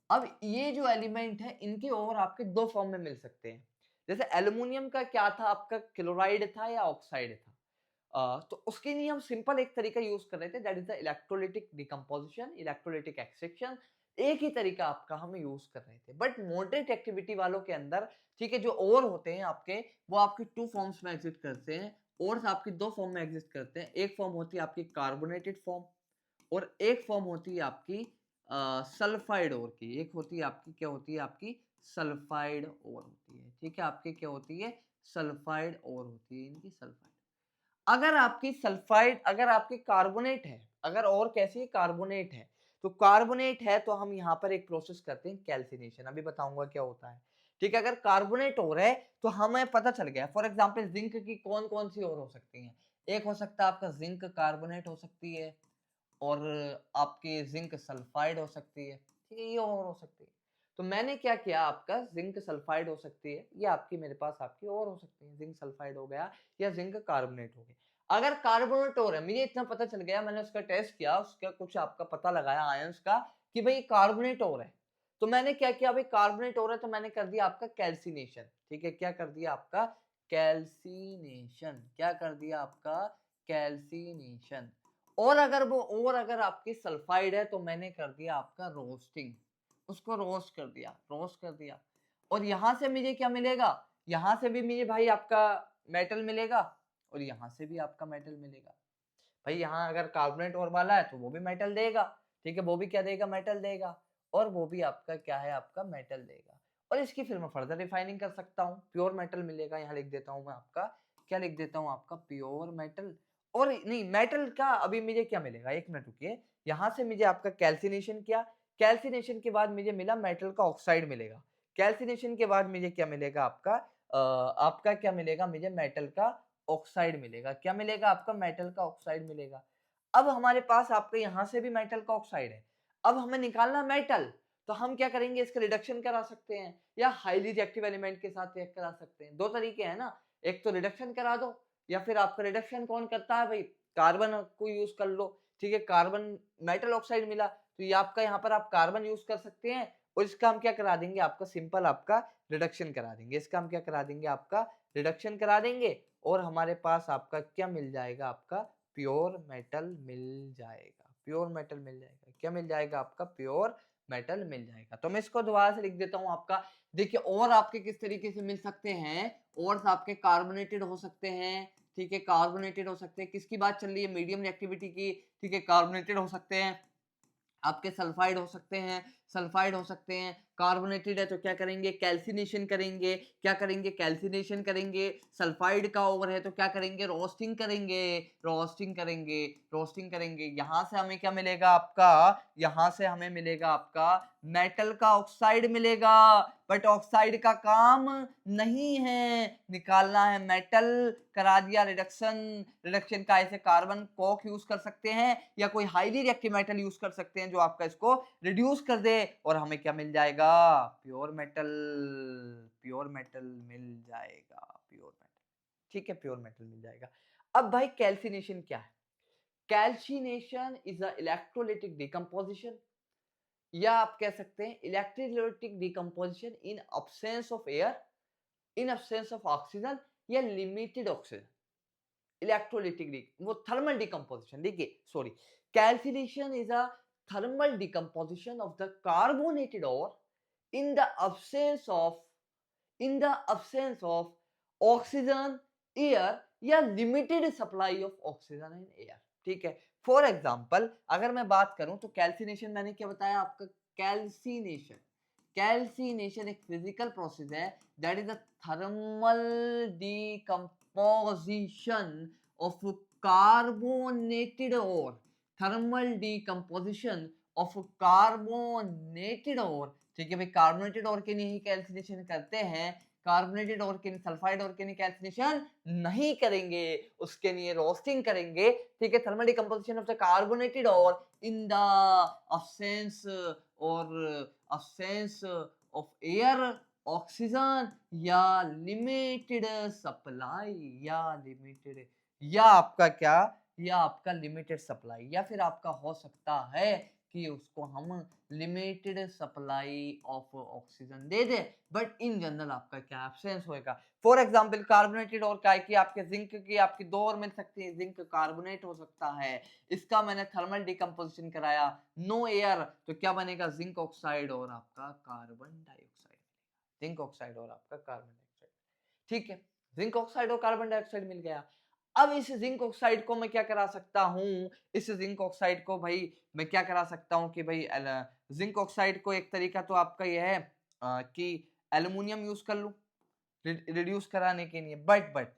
अब ये जो एलिमेंट है इनके और आपके दो फॉर्म में मिल सकते हैं, जैसे एल्युमिनियम का क्या था आपका, क्लोराइड था या ऑक्साइड था, तो उसके लिए हम सिंपल एक तरीका यूज कर रहे थे, that is the electrolytic decomposition, electrolytic extraction, एक ही तरीका आपका हम यूज कर रहे थे, बट मॉडरेट एक्टिविटी वालों के अंदर, ठीक है, जो और होते हैं आपके, वो आपके टू फॉर्म्स में एग्जिस्ट करते हैं, और आपकी दो फॉर्म में एग्जिस्ट करते हैं, एक फॉर्म होती है आपकी कार्बोनेटेड फॉर्म, और एक फॉर्म होती है आपकी सल्फाइड ओर की, एक होती है आपकी क्या होती है आपकी सल्फाइड ओर होती है, ठीक है, आपकी क्या होती है सल्फाइड ओर होती है, इनकी सल्फाइड। अगर आपकी सल्फाइड, अगर आपकी कार्बोनेट है, अगर और कैसी कार्बोनेट है, तो कार्बोनेट है तो हम यहाँ पर एक प्रोसेस करते हैं कैल्सिनेशन, अभी बताऊंगा क्या होता है, ठीक है, अगर कार्बोनेट और है तो हमें पता चल गया। फॉर एग्जांपल जिंक की कौन कौन सी और हो सकती हैं, एक हो सकता है आपका जिंक कार्बोनेट हो सकती है, और आपकी जिंक सल्फाइड हो सकती है, ठीक है, ये और हो सकती है। तो मैंने क्या किया, आपका जिंक सल्फाइड हो सकती है, ये आपकी मेरे पास आपकी और हो सकती है, जिंक सल्फाइड हो गया या जिंक कार्बोनेट हो गया। अगर कार्बोनेट और है, मुझे इतना पता चल गया, मैंने उसका टेस्ट किया, उसका कुछ आपका पता लगाया आयंस का कि भाई कार्बोनेट और है, तो मैंने क्या किया, भाई कार्बोनेट और है तो मैंने कर दिया आपका कैल्सिनेशन। ठीक है, क्या कर दिया आपका कैल्सिनेशन, क्या कर दिया आपका कैल्सिनेशन। और अगर आपकी सल्फाइड है तो मैंने कर दिया आपका रोस्टिंग, उसको रोस्ट कर दिया, रोस्ट कर दिया। और यहां से मुझे क्या मिलेगा, यहां से भी मुझे भाई आपका मेटल मिलेगा, और यहां से भी आपका मेटल मिलेगा। भाई यहाँ अगर कार्बोनेट और वाला है तो वो भी मेटल देगा, ठीक है, वो भी क्या देगा, मेटल देगा, और वो भी आपका क्या है, आपका मेटल देगा। और इसकी फिर मैं फर्दर रिफाइनिंग कर सकता हूँ, प्योर मेटल मिलेगा, यहाँ लिख देता हूँ मैं आपका, क्या लिख देता हूँ आपका प्योर मेटल। और नहीं, मेटल का अभी मुझे क्या मिलेगा, एक मिनट रुकिए, यहाँ से मुझे आपका कैल्सिनेशन किया, कैल्सिनेशन के बाद मुझे मिला मेटल का ऑक्साइड मिलेगा, कैल्सिनेशन के बाद मुझे क्या मिलेगा आपका आपका क्या मिलेगा, मुझे मेटल का ऑक्साइड मिलेगा, क्या मिलेगा आपका, मेटल का ऑक्साइड मिलेगा। अब हमारे पास आपके यहाँ से भी मेटल का ऑक्साइड है, अब हमें निकालना मेटल, तो हम क्या करेंगे, इसका रिडक्शन करा सकते हैं या हाईली रिएक्टिव एलिमेंट के साथ रिएक्ट करा सकते हैं। दो तरीके हैं ना, एक तो रिडक्शन करा दो, या फिर आपका रिडक्शन कौन करता है भाई, कार्बन को यूज कर लो, ठीक है, कार्बन मेटल ऑक्साइड मिला तो ये आपका यहाँ पर आप कार्बन यूज कर सकते हैं, और इसका हम क्या करा देंगे, आपका सिंपल आपका रिडक्शन करा देंगे, इसका हम क्या करा देंगे, आपका रिडक्शन करा देंगे, और हमारे पास आपका क्या मिल जाएगा, आपका प्योर मेटल मिल जाएगा, प्योर मेटल मिल जाएगा, क्या मिल जाएगा, आपका प्योर मेटल मिल जाएगा। तो मैं इसको दोबारा से लिख देता हूं आपका, देखिए और आपके किस तरीके से मिल सकते हैं, और आपके कार्बोनेटेड हो सकते हैं, ठीक है, कार्बोनेटेड हो सकते हैं, किसकी बात चल रही है, मीडियम रिएक्टिविटी की, ठीक है, कार्बोनेटेड हो सकते हैं, आपके सल्फाइड हो सकते हैं, सल्फाइड हो सकते हैं, कार्बोनेटेड है तो क्या करेंगे, कैल्सिनेशन करेंगे, क्या करेंगे, कैल्सिनेशन करेंगे, सल्फाइड का ओवर है तो क्या करेंगे, रोस्टिंग करेंगे, रोस्टिंग करेंगे, रोस्टिंग करेंगे। यहां से हमें क्या मिलेगा आपका, यहां से हमें मिलेगा आपका मेटल का ऑक्साइड मिलेगा, बट ऑक्साइड का काम नहीं है, निकालना है मेटल, करा दिया रिडक्शन, रिडक्शन का ऐसे कार्बन कोक यूज कर सकते हैं या कोई हाईली रिएक्टिव मेटल यूज कर सकते हैं जो आपका इसको रिड्यूस कर दे, और हमें क्या मिल जाएगा, प्योर मेटल, प्योर मेटल मिल जाएगा, प्योर मेटल, ठीक है, प्योर मेटल मिल जाएगा। अब भाई कैल्सिनेशन क्या है, calcination is a electrolytic decomposition, या आप कह सकते हैं electrolytic decomposition in absence of air, in absence of oxygen या लिमिटेड ऑक्सीजन। इलेक्ट्रोलिटिक वो थर्मल डिकम्पोजिशन, देखिए sorry, calcination is a thermal decomposition of the carbonated or in the absence of, in the absence of oxygen, air या limited supply of oxygen and air, ठीक है। फॉर एग्जांपल अगर मैं बात करूं तो कैल्सिनेशन मैंने क्या बताया आपका, कैल्सिनेशन, कैल्सिनेशन एक फिजिकल प्रोसेस है that is a thermal decomposition of carbonated और, थर्मल डिकम्पोजिशन ऑफ कार्बोनेटेड और, ठीक है भाई, कार्बोनेटेड और के लिए ही कैल्सिनेशन करते हैं, कार्बोनेटेड और के सल्फाइड और के लिए कैल्सिनेशन नहीं करेंगे, उसके लिए रोस्टिंग करेंगे, ठीक है, thermal decomposition of the carbonated or in the absence और absence of air, ऑक्सीजन या लिमिटेड सप्लाई, या लिमिटेड, या आपका क्या, या आपका लिमिटेड सप्लाई, या फिर आपका हो सकता है कि उसको हम limited supply of oxygen they they, but in general आपका क्या एब्सेंस होएगा। फॉर एग्जांपल कार्बोनेटेड और क्या है कि आपके जिंक की आपकी दो और मिल सकती है, जिंक कार्बोनेट हो सकता है, इसका मैंने थर्मल डिकम्पोजिशन कराया, नो एयर तो क्या बनेगा, जिंक ऑक्साइड और आपका कार्बन डाइऑक्साइड, जिंक ऑक्साइड और आपका कार्बन डाइऑक्साइड, ठीक है, जिंक ऑक्साइड और कार्बन डाइऑक्साइड मिल गया। अब इस जिंक ऑक्साइड को मैं क्या करा सकता हूं, इस जिंक ऑक्साइड को भाई मैं क्या करा सकता हूं कि भाई जिंक ऑक्साइड को एक तरीका तो आपका यह है कि एल्युमिनियम यूज कर लूं रिड्यूस कराने के लिए, बट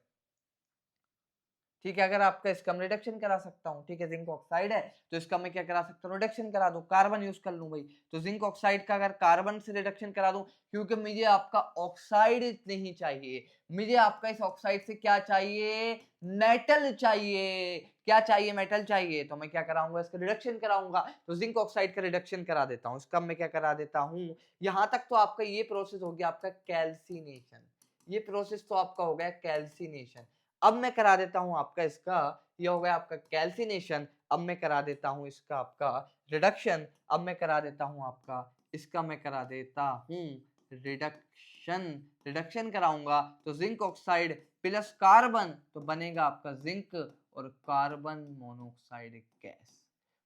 ठीक है, अगर आपका इसका मैं रिडक्शन करा सकता हूँ, ठीक है, जिंक ऑक्साइड है तो इसका मैं क्या करा सकता हूँ, रिडक्शन करा दूं, कार्बन यूज कर लूं भाई। तो जिंक ऑक्साइड का अगर कार्बन से रिडक्शन करा दूं, क्योंकि मुझे आपका ऑक्साइड नहीं चाहिए, मुझे आपका इस ऑक्साइड से क्या चाहिए, मेटल चाहिए। क्या चाहिए, मेटल चाहिए, तो मैं क्या कराऊंगा, इसका रिडक्शन कराऊंगा। तो जिंक ऑक्साइड का रिडक्शन करा देता हूँ, इसका मैं क्या करा देता हूँ। यहां तक तो आपका ये प्रोसेस हो गया आपका कैल्सिनेशन, ये प्रोसेस तो आपका हो गया कैल्सिनेशन। अब मैं करा देता हूं आपका इसका, ये हो गया आपका कैल्सिनेशन। अब मैं करा देता हूं इसका आपका रिडक्शन। अब मैं करा देता हूं आपका इसका, मैं करा देता हूं रिडक्शन। रिडक्शन कराऊंगा तो जिंक ऑक्साइड प्लस कार्बन तो बनेगा आपका जिंक और कार्बन मोनोऑक्साइड गैस।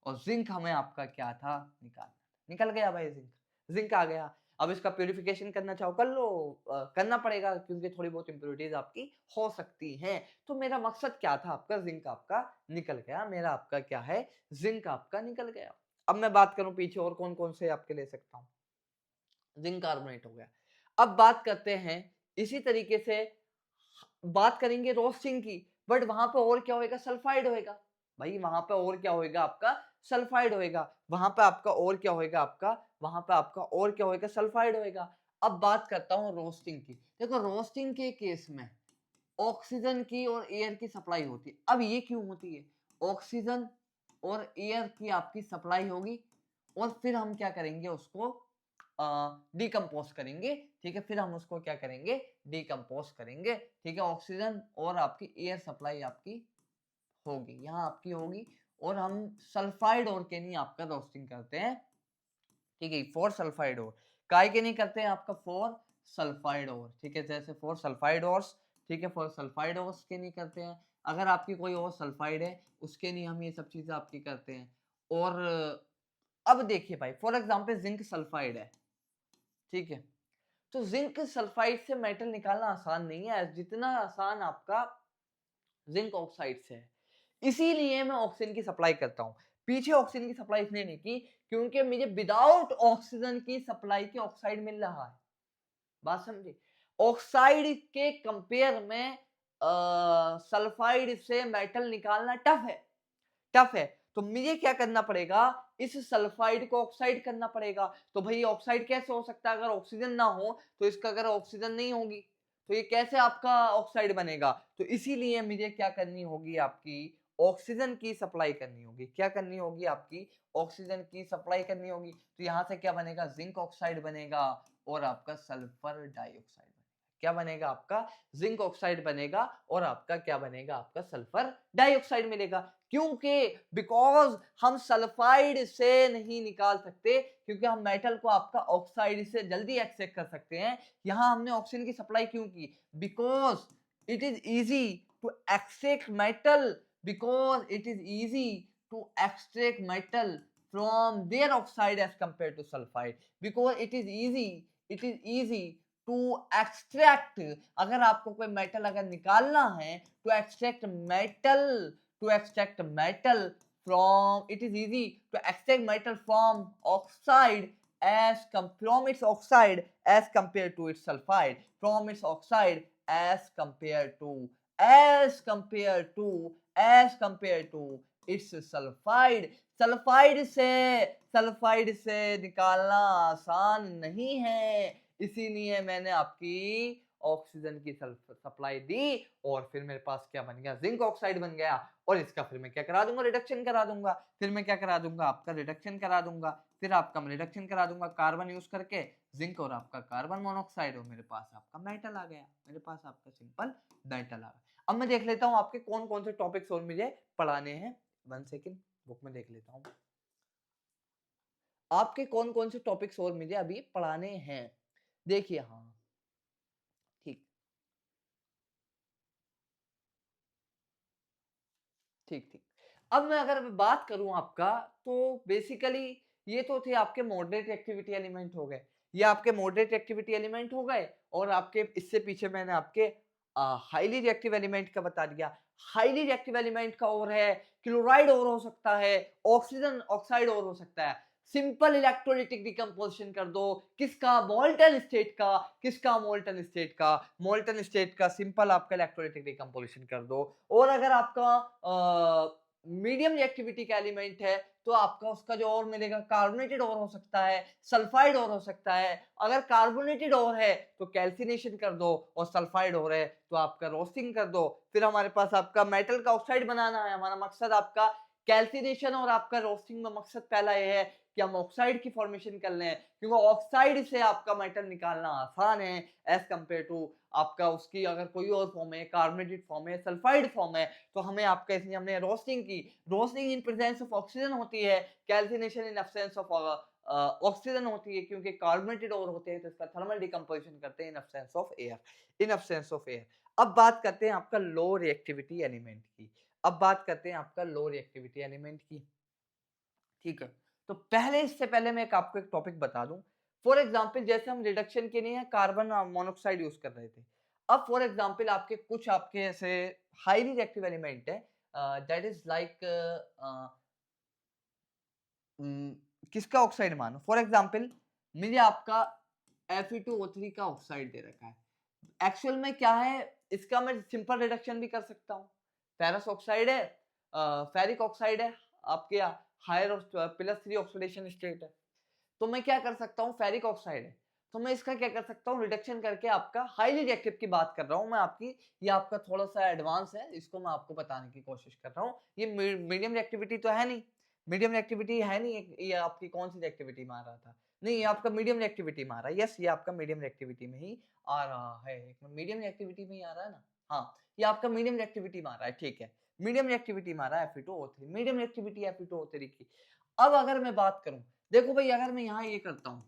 और जिंक हमें आपका क्या था, निकल गया भाई, जिंक जिंक आ गया। अब इसका प्यूरिफिकेशन करना चाहो कर लो, करना पड़ेगा क्योंकि थोड़ी बहुत इंप्योरिटीज आपकी हो सकती हैं। तो मेरा मकसद क्या था, आपका जिंक आपका निकल गया, मेरा आपका क्या है, जिंक आपका निकल गया। अब मैं बात करूं पीछे और कौन कौन से आपके ले सकता हूं, जिंक कार्बोनेट हो गया। अब बात करते हैं इसी तरीके से, बात करेंगे रोस्टिंग की, बट वहां पे और क्या होएगा, सल्फाइड होएगा भाई। वहां पे और क्या होएगा आपका, सल्फाइड होएगा। वहां पे आपका और क्या होएगा आपका, वहां पे आपका और क्या होएगा, सल्फाइड होएगा। अब बात करता हूं रोस्टिंग की। देखो रोस्टिंग के केस में ऑक्सीजन की और एयर की सप्लाई होती है। अब ये क्यों होती है, ऑक्सीजन और एयर की आपकी सप्लाई होगी और फिर हम क्या करेंगे, उसको डिकम्पोज करेंगे। ठीक है, फिर हम उसको क्या करेंगे, डिकम्पोज करेंगे। ठीक है, ऑक्सीजन और आपकी एयर सप्लाई आपकी होगी, यहाँ आपकी होगी। और हम सल्फाइड और के नहीं आपका रोस्टिंग करते हैं। ठीक है, फॉर सल्फाइड और काय के नहीं करते हैं आपका, फॉर सल्फाइड और। ठीक है, जैसे फॉर सल्फाइड और, ठीक है, फॉर सल्फाइड और के नहीं करते हैं। अगर आपकी कोई और सल्फाइड है उसके नहीं हम ये सब चीजें आपकी करते हैं। और अब देखिए भाई, फॉर एग्जांपल जिंक सल्फाइड है, ठीक है, तो जिंक सल्फाइड से मेटल निकालना आसान नहीं है जितना आसान आपका जिंक ऑक्साइड से है। इसीलिए मैं ऑक्सीजन की सप्लाई करता हूं। पीछे ऑक्सीजन की सप्लाई इसलिए नहीं की क्योंकि मुझे विदाउट ऑक्सीजन की सप्लाई के ऑक्साइड मिल रहा है। बात समझे, ऑक्साइड के कंपेयर में सल्फाइड से मेटल निकालना टफ है, टफ है। तो मुझे क्या करना पड़ेगा, इस सल्फाइड को ऑक्साइड करना पड़ेगा। तो भाई ऑक्साइड कैसे हो सकता है, अगर ऑक्सीजन ना हो तो इसका, अगर ऑक्सीजन नहीं होगी तो ये कैसे आपका ऑक्साइड बनेगा। तो इसीलिए मुझे क्या करनी होगी, आपकी ऑक्सीजन की सप्लाई करनी होगी। क्या करनी होगी, आपकी ऑक्सीजन की सप्लाई करनी होगी। तो यहां से क्या बनेगा, जिंक ऑक्साइड बनेगा और आपका सल्फर डाइऑक्साइड बनेगा। क्या बनेगा आपका, जिंक ऑक्साइड बनेगा और आपका क्या बनेगा, आपका सल्फर डाइऑक्साइड मिलेगा। क्योंकि बिकॉज हम सल्फाइड से नहीं निकाल सकते, क्योंकि हम मेटल को आपका ऑक्साइड से जल्दी एक्सट्रैक्ट कर सकते हैं। यहां हमने ऑक्सीजन की सप्लाई क्यों की, because it is easy to extract metal, because it is easy to extract metal from their oxide as compared to sulfide, because it is easy to extract। अगर आपको कोई मेटल अगर निकालना है, to extract metal, to extract metal from, it is easy to extract metal from oxide from its oxide as compared to its sulfide, from its oxide as compared to as compared to as compared to its sulfide। Sulphide से निकालना आसान नहीं है, इसीलिए मैंने आपकी ऑक्सीजन की सप्लाई दी और फिर मेरे पास क्या बन गया, जिंक ऑक्साइड बन गया। और इसका फिर मैं क्या करा दूंगा, रिडक्शन करा दूंगा। फिर मैं क्या करा दूंगा, आपका रिडक्शन करा दूंगा। फिर आपका मैं रिडक्शन करा दूंगा कार्बन यूज करके, जिंक और आपका कार्बन मोनोऑक्साइड, और मेरे पास आपका मेटल आ गया, मेरे पास आपका सिंपल मेटल आ गया। अब मैं देख लेता हूँ आपके कौन कौन से टॉपिक्स और मुझे पढ़ाने हैं। 1 सेकेंड, बुक में देख लेता हूँ आपके कौन कौन से टॉपिक्स और मुझे अभी पढ़ाने हैं। देखिए, हाँ, ठीक ठीक ठीक। अब मैं अगर बात करूं आपका, तो बेसिकली ये तो थे आपके मॉडरेट एक्टिविटी एलिमेंट हो गए, ये आपके मॉडरेट एक्टिविटी एलिमेंट हो गए। और आपके इससे पीछे मैंने आपके हाईली रिएक्टिव एलिमेंट का बता दिया। हाईली रिएक्टिव एलिमेंट का और है क्लोराइड और हो सकता है, ऑक्सीजन ऑक्साइड और हो सकता है। सिंपल इलेक्ट्रोलाइटिक डिकम्पोजिशन कर दो, किसका मोल्टन स्टेट का, किसका मोल्टन स्टेट का, मोल्टन स्टेट का सिंपल आपका इलेक्ट्रोलाइटिक डिकम्पोजिशन कर दो। और अगर आपका मीडियम रिएक्टिविटी का एलिमेंट है तो आपका उसका जो और मिलेगा कार्बोनेटेड और हो सकता है, सल्फाइड और हो सकता है। अगर कार्बोनेटेड और है तो कैल्सिनेशन कर दो, और सल्फाइड और है तो आपका रोस्टिंग कर दो। फिर हमारे पास आपका मेटल का ऑक्साइड बनाना है, हमारा मकसद आपका कैल्सिनेशन और आपका रोस्टिंग में मकसद पहला ये है कि हम ऑक्साइड की फॉर्मेशन कर लें, क्योंकि ऑक्साइड से आपका मेटल निकालना आसान है एज कम्पेयर टू आपका उसकी अगर कोई और फॉर्म है, कार्बोनेटेड फॉर्म है, सल्फाइड फॉर्म है, तो हमें आपका इसलिए हमने रोस्टिंग की। Roasting in presence of oxygen होती है, calcination in absence of oxygen होती है, क्योंकि कार्बोनेटेड और होते हैं तो इसका थर्मल डिकम्पोजिशन करते हैं in absence of air, in absence of air. अब बात करते हैं आपका लो रिएक्टिविटी एलिमेंट की। अब बात करते हैं आपका लो रिएक्टिविटी एलिमेंट की, ठीक है। तो पहले इससे पहले मैं आपको एक टॉपिक बता दूं। फॉर एग्जांपल जैसे हम रिडक्शन के लिए कार्बन मोनोऑक्साइड यूज कर रहे थे। अब फॉर एग्जांपल आपके कुछ आपके ऐसे हाईली रिएक्टिव एलिमेंट है, दैट इज लाइक किसका ऑक्साइड मानो, फॉर एग्जांपल मुझे आपका Fe2O3 का ऑक्साइड दे रखा है। एक्चुअल में क्या है, इसका मैं सिंपल रिडक्शन भी कर सकता हूँ। फेरस ऑक्साइड है, फेरिक ऑक्साइड है, आपके हायर और +3 ऑक्सीडेशन स्टेट है। तो मैं क्या कर सकता हूँ, फेरिक ऑक्साइड है, तो मैं इसका क्या कर सकता हूँ, रिडक्शन करके आपका हाईली रिएक्टिव की बात कर रहा हूँ मैं आपकी। ये आपका थोड़ा सा एडवांस है, इसको मैं आपको बताने की कोशिश कर रहा हूँ। ये मीडियम रिएक्टिविटी तो है नहीं, मीडियम रिएक्टिविटी है नहीं। ये आपकी कौन सी रिएक्टिविटी में आ रहा था, नहीं ये आपका मीडियम रिएक्टिविटी में आ रहा है। यस, ये आपका मीडियम रिएक्टिविटी में ही आ रहा है, मीडियम रिएक्टिविटी में ही आ रहा है ना। हाँ, ये आपका मीडियम रिएक्टिविटी में आ रहा है, ठीक है। मीडियम रिएक्टिविटी में आ रहा है Fe2O3, मीडियम रिएक्टिविटी Fe2O3 की। अब अगर मैं बात करूं, देखो भाई अगर मैं यहाँ ये करता हूँ,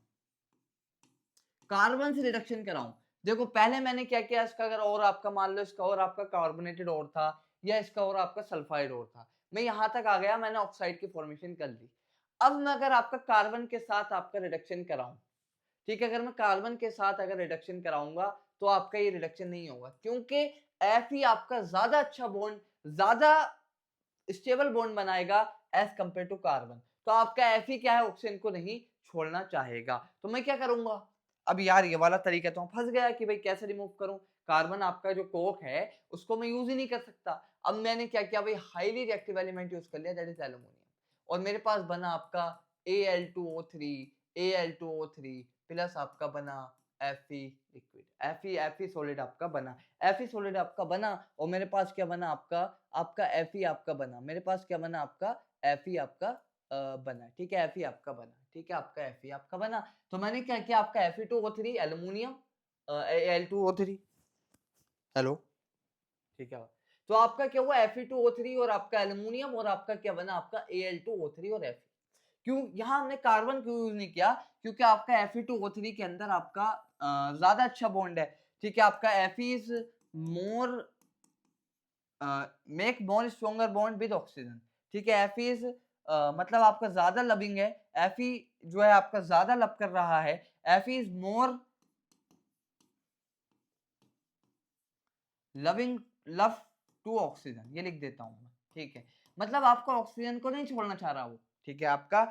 कार्बन से रिडक्शन कराऊं, देखो पहले मैंने क्या किया, इसका अगर और आपका मान लो इसका और आपका कार्बोनेटेड और था, या इसका और आपका सल्फाइड और था, मैं यहां तक आ गया, मैंने ऑक्साइड की फॉर्मेशन कर ली। अब मैं अगर आपका कार्बन के साथ आपका रिडक्शन कराऊं, ठीक है, अगर मैं कार्बन के साथ अगर रिडक्शन कराऊंगा तो आपका ये रिडक्शन नहीं होगा, क्योंकि Fe आपका ज्यादा अच्छा बॉन्ड, ज्यादा स्टेबल बॉन्ड बनाएगा एज कंपेयर टू कार्बन। तो आपका Fe क्या है, ऑक्सीजन को नहीं छोड़ना चाहेगा। तो मैं क्या करूंगा, अब यार ये वाला तरीका तो फंस गया कि भाई कैसे रिमूव करूं, कार्बन आपका जो कोक है उसको मैं यूज ही नहीं कर सकता। अब मैंने क्या किया भाई, हाईली रिएक्टिव एलिमेंट यूज कर लिया, दैट इज एल्यूमिनियम, और मेरे पास बना आपका Al2O3, Al2O3 प्लस आपका बना Fe लिक्विड, Fe सॉलिड आपका बना, Fe सॉलिड आपका बना, और मेरे पास क्या बना आपका, आपका Fe आपका बना, मेरे पास क्या बना आपका Fe आपका बना, ठीक है, Fe आपका बना, ठीक है, आपका Fe आपका बना। तो मैंने क्या किया, आपका Fe2O3 एल्यूमिनियम Al2O3, हेलो, ठीक है। तो आपका क्या हुआ, Fe2O3 और आपका एल्यूमिनियम, और आपका क्या बना आपका Al2O3 और Fe। क्यों यहाँ हमने कार्बन क्यों यूज नहीं किया, क्योंकि आपका Fe2O3 के अंदर आपका ज्यादा अच्छा बॉन्ड है, ठीक है, आपका Fe is more make more stronger bond with oxygen, ठीक है, Fe इज मतलब आपका ज्यादा लविंग है, Fe जो है आपका ज्यादा लब कर रहा है, Fe is more loving love to oxygen, ये लिख देता हूं मैं, ठीक है, मतलब आपका ऑक्सीजन को नहीं छोड़ना चाह रहा वो, ठीक है, आपका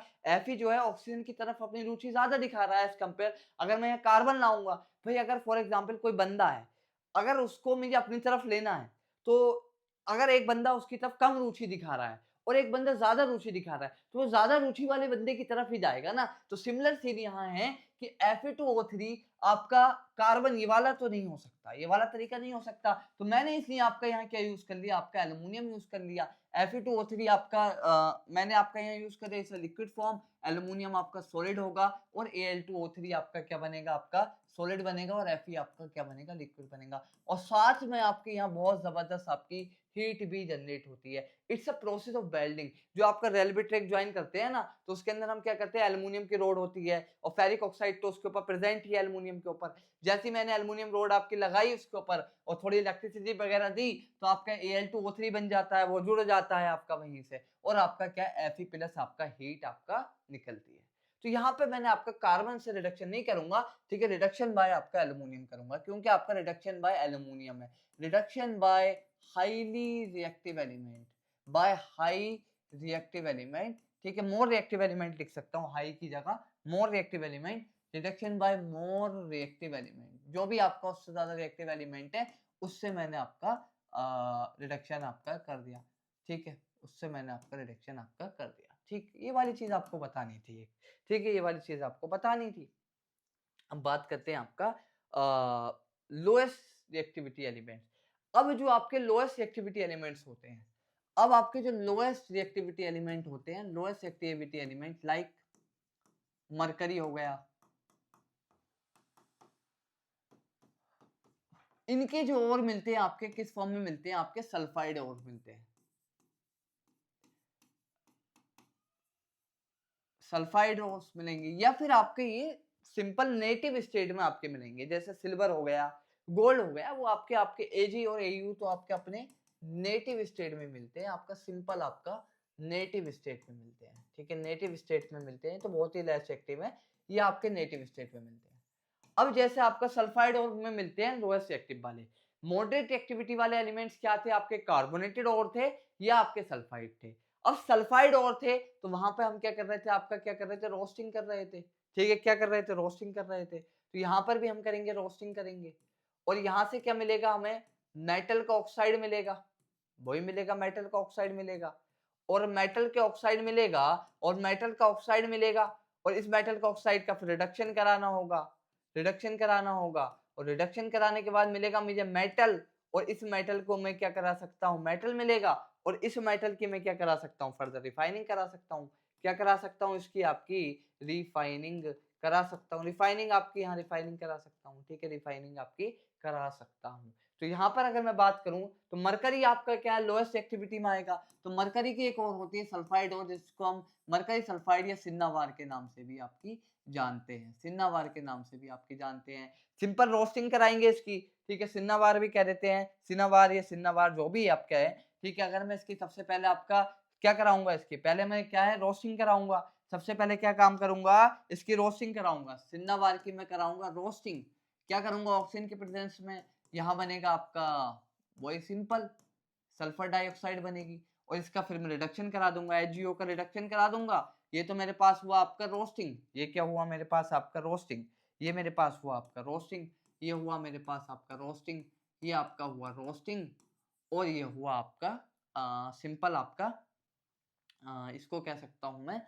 Fe जो है ऑक्सीजन की तरफ अपनी रुचि ज्यादा दिखा रहा है एज कंपेयर। अगर मैं यहाँ कार्बन लाऊंगा, भाई अगर फॉर एग्जांपल कोई बंदा है, अगर उसको मुझे अपनी तरफ लेना है, तो अगर एक बंदा उसकी तरफ कम रुचि दिखा रहा है और एक बंदा ज्यादा रुचि दिखा रहा है, तो वो ज्यादा रुचि वाले बंदे की तरफ ही जाएगा ना। तो सिमिलर सीन यहाँ है कि Fe2O3 आपका कार्बन ये वाला तो नहीं हो सकता, ये वाला तरीका नहीं हो सकता, तो मैंने इसलिए आपका यहाँ क्या यूज कर लिया, आपका एल्यूमिनियम यूज कर लिया। Fe2O3 आपका मैंने आपका यहाँ यूज कर दिया लिक्विड फॉर्म, एल्यूमिनियम आपका सॉलिड होगा, और Al2O3 आपका क्या बनेगा, आपका सॉलिड बनेगा, और Fe आपका क्या बनेगा, लिक्विड बनेगा। और साथ में आपके यहाँ बहुत जबरदस्त आपकी हीट भी जनरेट होती है। It's a process of welding. जो आपका रेलवे ट्रैक ज्वाइन करते हैं ना, तो उसके अंदर हम क्या करते हैं, एल्यूमिनियम की रोड होती है, और फेरिक ऑक्साइड तो उसके ऊपर प्रेजेंट ही है एल्यूमिनियम के ऊपर। जैसे मैंने एल्यूमिनियम रोड आपकी लगाई उसके ऊपर और थोड़ी इलेक्ट्रिसिटी वगैरह दी, तो आपका Al2O3 बन जाता है, वो जुड़ जाता है आपका वहीं से, और आपका क्या Fe प्लस आपका हीट आपका निकलती है। तो यहाँ पे मैंने आपका कार्बन से रिडक्शन नहीं करूंगा, ठीक है, रिडक्शन बाय आपका एल्यूमिनियम करूंगा, क्योंकि आपका रिडक्शन बाय एल्यूमिनियम है। Reduction by highly reactive element, by high reactive element ठीक है, मोर रिएक्टिव एलिमेंट लिख सकता हूँ, हाई की जगह more reactive element, reduction by more reactive element, जो भी आपका उससे ज्यादा रिएक्टिव एलिमेंट है उससे मैंने आपका रिडक्शन आपका कर दिया, ठीक है, उससे मैंने आपका रिडक्शन आपका कर दिया, ठीक, ये वाली चीज आपको बतानी थी, ठीक है, ये वाली चीज आपको बतानी थी। अब बात करते हैं आपका लोएस्ट रिएक्टिविटी एलिमेंट। अब जो आपके लोएस्ट रिएक्टिविटी एलिमेंट्स होते हैं, अब आपके जो लोएस्ट रिएक्टिविटी एलिमेंट होते हैं, lowest reactivity element like mercury हो गया, इनके जो और मिलते हैं आपके किस फॉर्म में मिलते हैं, आपके सल्फाइड और मिलते हैं, सल्फाइड ओर्स मिलेंगे, या फिर आपके ये सिंपल नेटिव स्टेट में आपके मिलेंगे, जैसे सिल्वर हो गया, गोल्ड हो गया, वो आपके आपके एजी और एयू तो आपके अपने नेटिव स्टेट में मिलते हैं, आपका सिंपल आपका नेटिव स्टेट में मिलते हैं, ठीक है, नेटिव स्टेट में मिलते हैं, तो बहुत ही लेस एक्टिव है, ये आपके नेटिव स्टेट में मिलते हैं। अब जैसे आपका सल्फाइड और में मिलते हैं लोएस्ट एक्टिव वाले, मॉडरेट एक्टिविटी वाले एलिमेंट्स क्या थे, आपके कार्बोनेटेड और थे या आपके सल्फाइड थे। अब सल्फाइड और थे तो वहां पे हम क्या कर रहे थे, आपका क्या कर रहे थे, रोस्टिंग कर रहे थे, ठीक है, क्या कर रहे थे, रोस्टिंग कर रहे थे, तो यहाँ पर भी हम करेंगे रोस्टिंग करेंगे, और यहाँ से क्या मिलेगा हमें, मेटल का ऑक्साइड मिलेगा, वही मिलेगा, मेटल का ऑक्साइड मिलेगा, और मेटल के ऑक्साइड मिलेगा, और मेटल का ऑक्साइड मिलेगा, और इस मेटल का ऑक्साइड का फिर रिडक्शन कराना होगा, रिडक्शन कराना होगा, और रिडक्शन कराने के बाद मिलेगा मुझे मेटल, और इस मेटल को मैं क्या करा सकता हूँ, मेटल मिलेगा, और इस मेटल की मैं क्या करा सकता हूँ, फर्दर रिफाइनिंग करा सकता हूँ, क्या करा सकता हूँ, इसकी आपकी रिफाइनिंग करा सकता हूँ, रिफाइनिंग आपकी यहाँ रिफाइनिंग करा सकता हूँ, ठीक है, रिफाइनिंग आपकी करा सकता हूँ। तो यहाँ पर अगर मैं बात करूँ तो मरकरी आपका क्या है, लोएस्ट एक्टिविटी में आएगा, तो मरकरी की एक और होती है सल्फाइड, और जिसको हम मरकरी सल्फाइड या सिन्नावार के नाम से भी आपकी जानते हैं, सिन्नावार के नाम से भी आपकी जानते हैं, सिंपल रोस्टिंग कराएंगे इसकी, ठीक है, सिन्नावार भी कह देते हैं, सिन्नावार या सिन्नावार जो भी आपका है, ठीक है, अगर मैं इसकी सबसे पहले आपका क्या कराऊंगा, इसकी पहले मैं क्या है रोस्टिंग कराऊंगा, सबसे पहले क्या काम करूंगा, इसकी रोस्टिंग कराऊंगा, सिन्नावार की मैं कराऊंगा रोस्टिंग, क्या करूंगा, ऑक्सीजन के प्रेजेंस में, यहाँ बनेगा आपका वही सिंपल सल्फर डाइऑक्साइड बनेगी, और इसका फिर मैं रिडक्शन करा दूंगा, HgO का रिडक्शन करा दूंगा, ये तो मेरे पास हुआ आपका रोस्टिंग, ये क्या हुआ मेरे पास आपका रोस्टिंग, ये मेरे पास हुआ आपका रोस्टिंग, ये हुआ मेरे पास आपका रोस्टिंग, ये आपका हुआ रोस्टिंग, और ये हुआ आपका सिंपल आपका इसको कह सकता हूँ मैं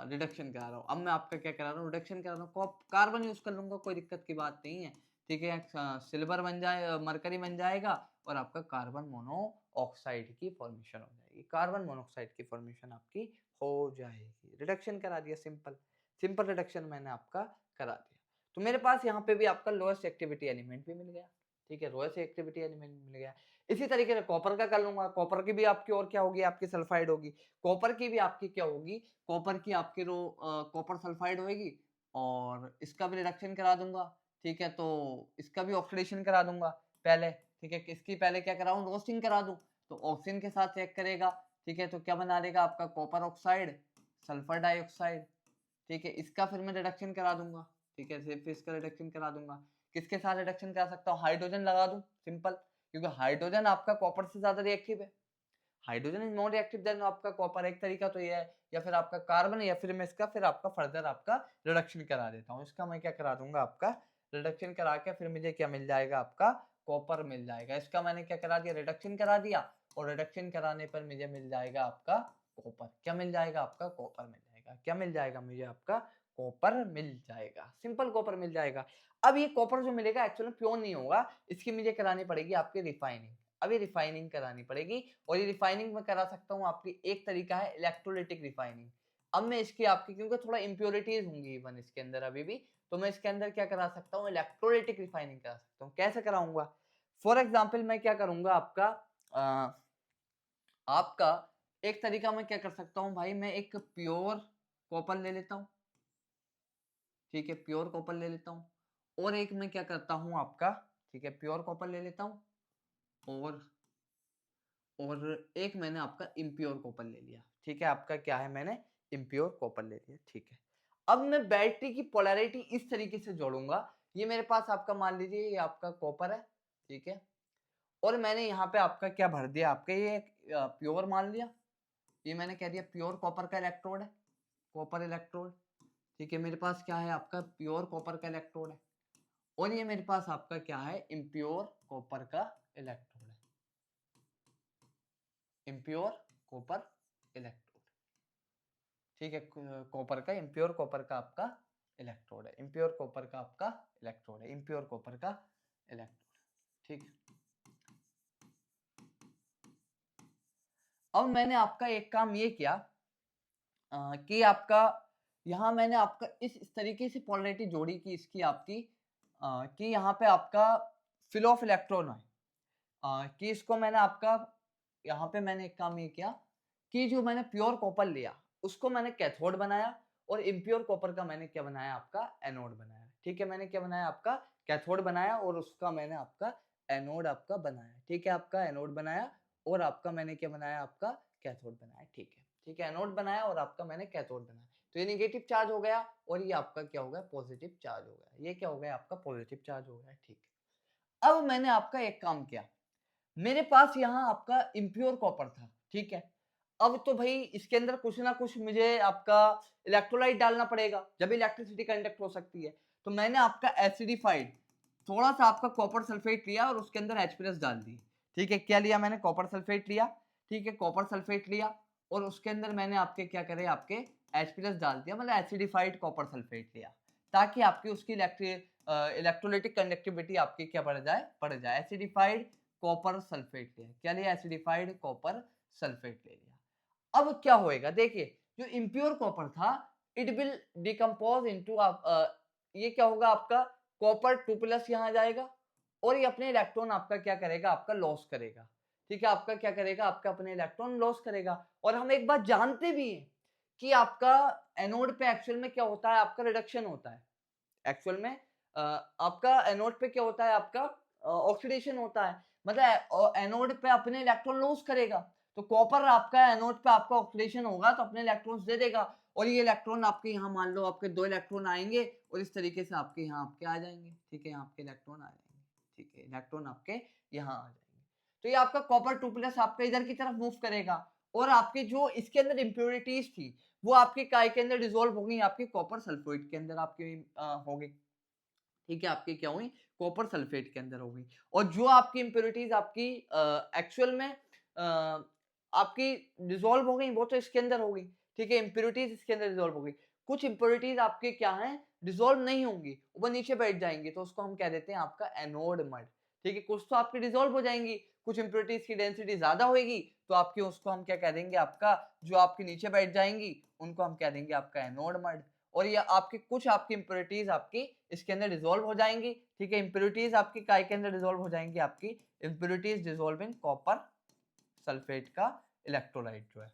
रिडक्शन करा रहा हूँ। अब मैं आपका क्या करा रहा हूँ, रिडक्शन करा रहा हूँ, कार्बन यूज कर लूंगा, कोई दिक्कत की बात नहीं है, ठीक है, सिल्वर बन जाए, मरकरी बन जाएगा, और आपका कार्बन मोनोऑक्साइड की फॉर्मेशन हो जाएगी, कार्बन मोनोऑक्साइड की फॉर्मेशन आपकी हो जाएगी, रिडक्शन करा दिया, सिंपल सिंपल रिडक्शन मैंने आपका करा दिया, तो मेरे पास यहाँ पे भी आपका लोएस्ट एक्टिविटी एलिमेंट भी मिल गया, ठीक है, लोएस्ट एक्टिविटी एलिमेंट मिल गया। इसी तरीके से कॉपर का कर लूंगा, कॉपर की भी आपकी और क्या होगी, आपकी सल्फाइड होगी, कॉपर की भी आपकी क्या होगी, कॉपर की आपकी रो कॉपर सल्फाइड होगी, और इसका भी रिडक्शन करा दूंगा, ठीक है, तो इसका भी ऑक्सीडेशन करा दूंगा पहले, ठीक है, इसकी पहले क्या कराऊं, रोस्टिंग करा दूं, तो ऑक्सीजन के साथ चेक करेगा, ठीक है, तो क्या बना देगा आपका कॉपर ऑक्साइड, सल्फर डाइऑक्साइड, ठीक है, इसका फिर मैं रिडक्शन करा दूंगा, ठीक है, फिर इसका रिडक्शन करा दूंगा, किसके साथ रिडक्शन करा सकता हूँ, हाइड्रोजन लगा दूं, सिंपल, क्योंकि हाइड्रोजन आपका कॉपर से ज्यादा रिएक्टिव है, hydrogen is more reactive than आपका कॉपर, एक तरीका तो ये है, या फिर आपका कार्बन, या फिर मैं इसका फिर आपका फर्दर आपका रिडक्शन करा देता हूँ, इसका मैं क्या करा दूंगा, आपका रिडक्शन करा के फिर मुझे क्या मिल जाएगा, आपका कॉपर मिल जाएगा, इसका मैंने क्या करा दिया, रिडक्शन करा दिया, और रिडक्शन कराने पर मुझे मिल जाएगा आपका कॉपर, क्या मिल जाएगा, आपका कॉपर मिल जाएगा, क्या मिल जाएगा मुझे, आपका कॉपर मिल जाएगा, सिंपल कॉपर मिल जाएगा। अब ये कॉपर जो मिलेगा एक्चुअली प्योर नहीं होगा, इसकी मुझे करानी पड़ेगी आपकी रिफाइनिंग, अभी रिफाइनिंग करानी पड़ेगी, और ये रिफाइनिंग में करा सकता हूँ, आपकी एक तरीका है इलेक्ट्रोलिटिक रिफाइनिंग। अब मैं इसकी आपकी क्योंकि थोड़ा इंप्योरिटीज होंगी इवन इसके अंदर अभी भी, तो मैं इसके अंदर क्या करा सकता हूँ, इलेक्ट्रोलिटिक रिफाइनिंग करा सकता हूँ, कैसे कराऊंगा, फॉर एग्जाम्पल मैं क्या करूंगा, आपका एक तरीका मैं क्या कर सकता हूँ भाई, मैं एक प्योर कॉपर ले लेता हूँ, ठीक है, प्योर कॉपर ले लेता हूँ, और एक मैं क्या करता हूँ आपका, ठीक है, प्योर कॉपर ले लेता हूँ, और एक मैंने आपका इम्प्योर कॉपर ले लिया, ठीक है, आपका क्या है, मैंने इम्प्योर कॉपर ले लिया, ठीक है। अब मैं बैटरी की पोलैरिटी इस तरीके से जोड़ूंगा, ये मेरे पास आपका मान लीजिए ये आपका कॉपर है, ठीक है, और मैंने यहाँ पे आपका क्या भर दिया, आपका ये प्योर मान लिया, ये मैंने कह दिया प्योर कॉपर का इलेक्ट्रोड है, कॉपर इलेक्ट्रोड। ठीक है, मेरे पास क्या है आपका प्योर कॉपर का इलेक्ट्रोड है, और ये मेरे पास आपका क्या है इम्प्योर कॉपर का इलेक्ट्रोड है, इम्प्योर कॉपर इलेक्ट्रोड। ठीक है, कॉपर का इम्प्योर कॉपर का आपका इलेक्ट्रोड है, इम्प्योर कॉपर का आपका इलेक्ट्रोड है, इम्प्योर कॉपर का इलेक्ट्रोड। ठीक है, अब मैंने आपका एक काम ये किया कि आपका यहाँ मैंने आपका इस तरीके से पोलैरिटी जोड़ी कि इसकी आपकी कि यहाँ पे आपका फ्लो ऑफ इलेक्ट्रॉन है, कि इसको मैंने आपका यहाँ पे मैंने एक काम ये किया कि जो मैंने प्योर कॉपर लिया उसको मैंने कैथोड बनाया, और इम्प्योर कॉपर का मैंने क्या बनाया आपका एनोड बनाया। ठीक है, मैंने क्या बनाया आपका कैथोड बनाया, और उसका मैंने आपका एनोड आपका बनाया। ठीक है, आपका एनोड बनाया, और आपका मैंने क्या बनाया आपका कैथोड बनाया। ठीक है, ठीक है, एनोड बनाया और आपका मैंने कैथोड बनाया। तो ये नेगेटिव चार्ज हो गया, और ये आपका क्या हो गया पॉजिटिव चार्ज हो गया। ये क्या हो गया आपका पॉजिटिव चार्ज हो गया। ठीक है, अब मैंने आपका एक काम किया, मेरे पास यहाँ आपका इम्प्योर कॉपर था। ठीक है, अब तो भाई इसके अंदर कुछ ना कुछ मुझे आपका इलेक्ट्रोलाइट डालना पड़ेगा, जब इलेक्ट्रिसिटी कंडक्ट हो सकती है। तो मैंने आपका एसिडिफाइड थोड़ा सा आपका कॉपर सल्फेट लिया और उसके अंदर H+ डाल दी। ठीक है, क्या लिया मैंने कॉपर सल्फेट लिया। ठीक है, कॉपर सल्फेट लिया और उसके अंदर मैंने आपके क्या करे आपके H+ डाल दिया, मतलब एसिडिफाइड कॉपर सल्फेट लिया, ताकि आपकी उसकी इलेक्ट्रोलाइटिक कंडक्टिविटी आपकी क्या बढ़ जाए। एसिडिफाइड कॉपर सल्फेट लिया, क्या लिया एसिडिफाइड कॉपर सल्फेट ले लिया। अब क्या होएगा देखिए, जो इम्प्योर कॉपर था इट विल डिकम्पोज इनटू ये क्या होगा आपका कॉपर 2+ यहाँ जाएगा, और ये अपने इलेक्ट्रॉन आपका क्या करेगा आपका लॉस करेगा। ठीक है, आपका क्या करेगा आपका अपने इलेक्ट्रॉन लॉस करेगा। और हम एक बात जानते भी हैं कि आपका एनोड पे एक्चुअल में क्या होता है आपका रिडक्शन होता है। एक्चुअल में आपका एनोड पे क्या होता है आपका ऑक्सीडेशन होता है, मतलब एनोड पे अपने इलेक्ट्रॉन लॉस करेगा। तो कॉपर आपका एनोड पे आपका ऑक्सीडेशन होगा तो अपने इलेक्ट्रॉन्स दे देगा, और ये इलेक्ट्रॉन आपके यहाँ मान लो आपके 2 इलेक्ट्रॉन आएंगे और इस तरीके से आपके यहाँ आपके आ जाएंगे। ठीक है, यहाँ आपके इलेक्ट्रॉन आ जाएंगे। ठीक है, इलेक्ट्रॉन आपके यहाँ आ जाएंगे। तो ये आपका कॉपर 2+ आपका इधर की तरफ मूव करेगा, और आपके जो इसके अंदर इम्प्योरिटीज थी वो आपके काय के अंदर डिसॉल्व हो गई, आपके कॉपर सल्फेट के अंदर आपकी हो गई। ठीक है, आपकी क्या हुई कॉपर सल्फेट के अंदर हो गई। और जो आपकी इम्प्योरिटीज आपकी एक्चुअल में आपकी डिसॉल्व हो गई वो तो इसके अंदर हो गई। ठीक है, इम्प्योरिटीज इसके अंदर डिसॉल्व हो गई। कुछ इम्प्योरिटीज आपके क्या है डिसॉल्व नहीं होंगी, वो नीचे बैठ जाएंगी, तो उसको हम कह देते हैं आपका एनोड मड। ठीक है, कुछ तो आपकी डिसॉल्व हो जाएंगी, कुछ इम्प्योरिटीज की डेंसिटी ज्यादा होगी, तो आपकी उसको हम क्या कह देंगे आपका जो आपके नीचे बैठ जाएंगी उनको हम कह देंगे आपका एनोड मड। और ये आपके कुछ आपकी इम्प्योरिटीज आपकी इसके अंदर डिसॉल्व हो जाएंगी। ठीक है, इम्प्योरिटीज आपकी काय के अंदर डिसॉल्व हो जाएंगी, आपकी impurities dissolve in copper sulphate का इलेक्ट्रोलाइट जो है।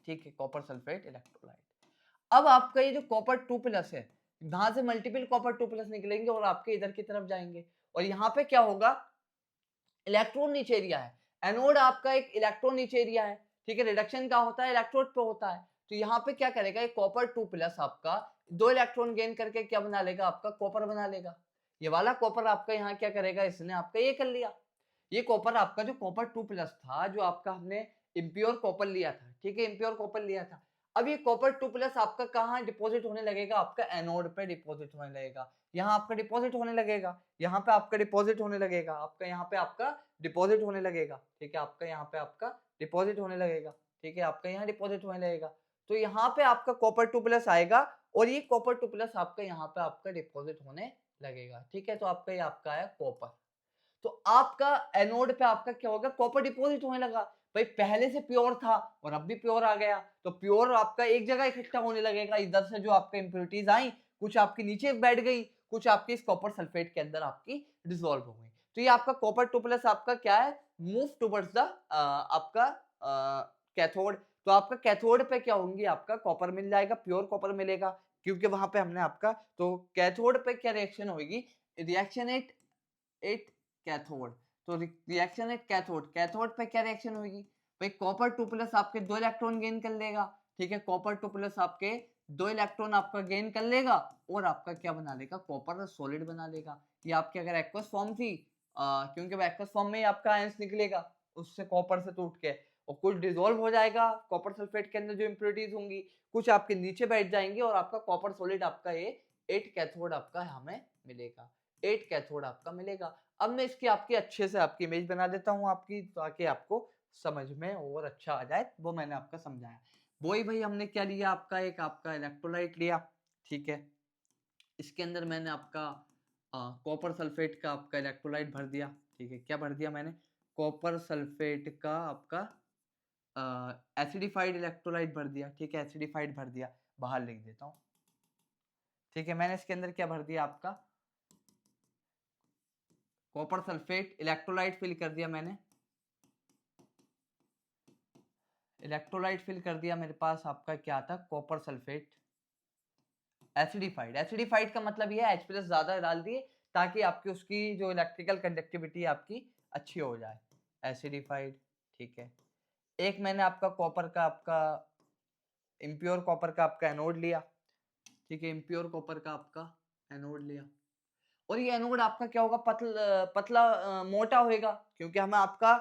ठीक है, कॉपर सल्फेट इलेक्ट्रोलाइट। अब आपका ये जो कॉपर 2+ है, यहां से मल्टीपल कॉपर 2+ निकलेंगे और आपके इधर की तरफ जाएंगे, और यहाँ पे क्या होगा इलेक्ट्रॉन नीचे एरिया है, एनोड आपका एक इलेक्ट्रॉन नीचे एरिया है। ठीक है, रिडक्शन का होता है इलेक्ट्रोड पे होता है। तो यहाँ पे क्या करेगा ये कॉपर 2+ आपका 2 इलेक्ट्रॉन गेन करके क्या बना लेगा आपका कॉपर बना लेगा। ये वाला कॉपर आपका यहाँ क्या करेगा इसने आपका ये कर लिया, ये कॉपर आपका जो कॉपर 2+ था जो आपका हमने इम्प्योर कॉपर लिया था। ठीक है, इम्प्योर कॉपर लिया था। अब ये कॉपर 2+ आपका कहाँ डिपॉजिट होने लगेगा आपका एनोड पे डिपॉजिट होने लगेगा, यहाँ आपका डिपॉजिट होने लगेगा, यहाँ पे आपका डिपॉजिट होने लगेगा, आपका यहाँ पे आपका डिपॉजिट होने लगेगा। ठीक है, आपका यहाँ पे आपका डिपॉजिट होने लगेगा। ठीक है, आपका यहाँ डिपॉजिट होने लगेगा। तो यहाँ पे आपका कॉपर 2+ आएगा, और ये कॉपर 2+ आपका यहाँ पे आपका डिपॉजिट होने लगेगा। ठीक है, तो आपका ये आपका आया कॉपर। तो आपका एनोड पे आपका क्या होगा कॉपर डिपॉजिट होने लगा। भाई पहले से प्योर था और अब भी प्योर आ गया, तो प्योर आपका एक जगह इकट्ठा होने लगेगा। इधर से जो आपका इम्प्योरिटीज आई कुछ आपके नीचे बैठ गई, कुछ आपके इस कॉपर सल्फेट के अंदर आपकी डिसॉल्व हो गई। तो ये आपका कॉपर 2+ आपका क्या है मूव टुवर्ड्स द आपका कैथोड। तो आपका कैथोड पे क्या होंगी आपका कॉपर मिल जाएगा, प्योर कॉपर मिलेगा, क्योंकि वहां पे हमने आपका तो कैथोड पे क्या रिएक्शन होगी रिएक्शन एट एट कैथोड। तो रिएक्शन एट कैथोड, कैथोड पे क्या रिएक्शन होगी भाई कॉपर 2+ आपके 2 इलेक्ट्रॉन गेन कर लेगा। ठीक है, कॉपर 2+ आपके 2 इलेक्ट्रॉन आपका गेन कर लेगा, और आपका क्या बना लेगा कॉपर सॉलिड बना लेगा। ये आपकी अगर एक्वस फॉर्म थी क्योंकि वो एक्वस फॉर्म में ही आपका आयंस निकलेगा उससे कॉपर से टूट के, और कुछ डिसॉल्व हो जाएगा कॉपर सल्फेट के अंदर जो इम्प्योरिटीज होंगी, कुछ आपके नीचे बैठ जाएंगे और आपका कॉपर सॉलिड आपका ये 8 कैथोड आपका हमें मिलेगा, 8 कैथोड आपका मिलेगा। अब मैं इसकी आपकी अच्छे से आपकी इमेज बना देता हूँ आपकी, ताकि आपको समझ में और अच्छा आ जाए, वो मैंने आपका समझाया। वही भाई हमने क्या लिया आपका, एक आपका इलेक्ट्रोलाइट लिया, ठीक है। इसके अंदर मैंने आपका कॉपर सल्फेट का आपका इलेक्ट्रोलाइट भर दिया, ठीक है। क्या भर दिया मैंने, कॉपर सल्फेट का आपका एसिडिफाइड इलेक्ट्रोलाइट भर दिया, ठीक है। एसिडिफाइड भर दिया, बाहर लिख देता हूँ, ठीक है। मैंने इसके अंदर क्या भर दिया आपका, कॉपर सल्फेट इलेक्ट्रोलाइट फिल कर दिया मैंने, इलेक्ट्रोलाइट फिल कर दिया। मेरे पास आपका क्या था, कॉपर सल्फेट एसिडिफाइड। एसिडिफाइड का मतलब ये है H+ ज्यादा डाल दिए ताकि आपकी उसकी जो इलेक्ट्रिकल कंडक्टिविटी आपकी अच्छी हो जाए, एसिडिफाइड, ठीक है। एक मैंने आपका कॉपर का आपका इम्प्योर कॉपर का आपका एनोड लिया, ठीक है। इम्प्योर कॉपर का आपका एनोड लिया, और ये एनोड आपका क्या होगा, पतला मोटा होएगा, क्योंकि हमें आपका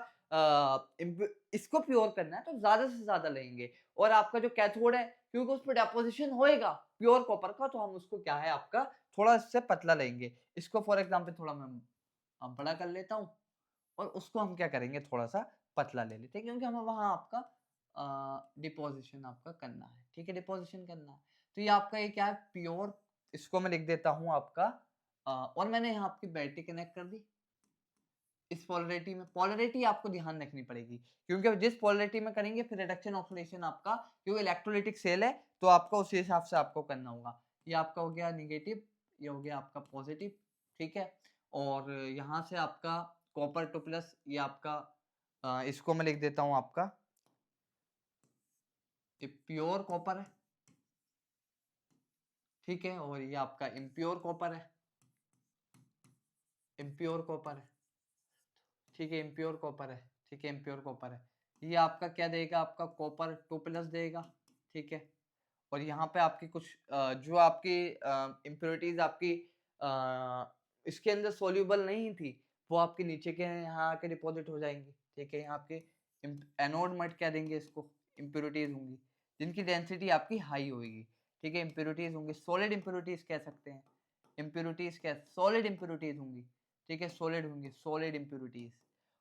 इसको प्योर करना है तो ज्यादा से ज्यादा लेंगे। और आपका जो कैथोड है, क्योंकि उस पर डेपोजिशन होएगा प्योर कॉपर का, तो हम उसको क्या है आपका थोड़ा इससे पतला लेंगे। इसको फॉर एग्जाम्पल थोड़ा मैं बड़ा कर लेता हूँ, और उसको हम क्या करेंगे, थोड़ा सा पतला ले लेते हैं, क्योंकि हमें वहां आपका डिपोजिशन आपका करना है, ठीक है। डिपोजिशन करना है, तो ये आपका ये क्या है, प्योर। इसको मैं लिख देता हूँ आपका और मैंने यहाँ आपकी बैटरी कनेक्ट कर दी इस पोलरिटी में। पोलरिटी आपको ध्यान रखनी पड़ेगी, क्योंकि जिस पोलरिटी में करेंगे फिर रिडक्शन ऑक्सीडेशन आपका, क्योंकि इलेक्ट्रोलाइटिक सेल है तो आपका उसी हिसाब से आपको करना होगा। ये आपका हो गया निगेटिव, ये हो गया आपका पॉजिटिव, ठीक है। और यहाँ से आपका कॉपर 2+, ये आपका इसको मैं लिख देता हूँ आपका प्योर कॉपर है, ठीक है। और ये आपका इम्प्योर कॉपर है, इम्प्योर कॉपर है, ठीक है। इम्प्योर कॉपर है, ठीक है। इम्प्योर कॉपर है, ये आपका क्या देगा, आपका कॉपर 2+ देगा, ठीक है। और यहाँ पे आपकी कुछ जो आपकी इम्प्योरिटीज आपकी इसके अंदर सोल्यूबल नहीं थी, वो आपके नीचे के यहाँ आके डिपॉजिट हो जाएंगी, ठीक है। यहाँ आपके एनोड मट क्या देंगे, इसको इम्प्योरिटीज होंगी जिनकी डेंसिटी आपकी हाई होगी, ठीक है। इम्प्योरिटीज होंगी, सॉलिड इम्प्योरिटीज कह सकते हैं, इम्प्योरिटीज क्या, सॉलिड इम्प्योरिटीज होंगी, ठीक है। सॉलिड होंगी, सॉलिड इम्प्योरिटीज।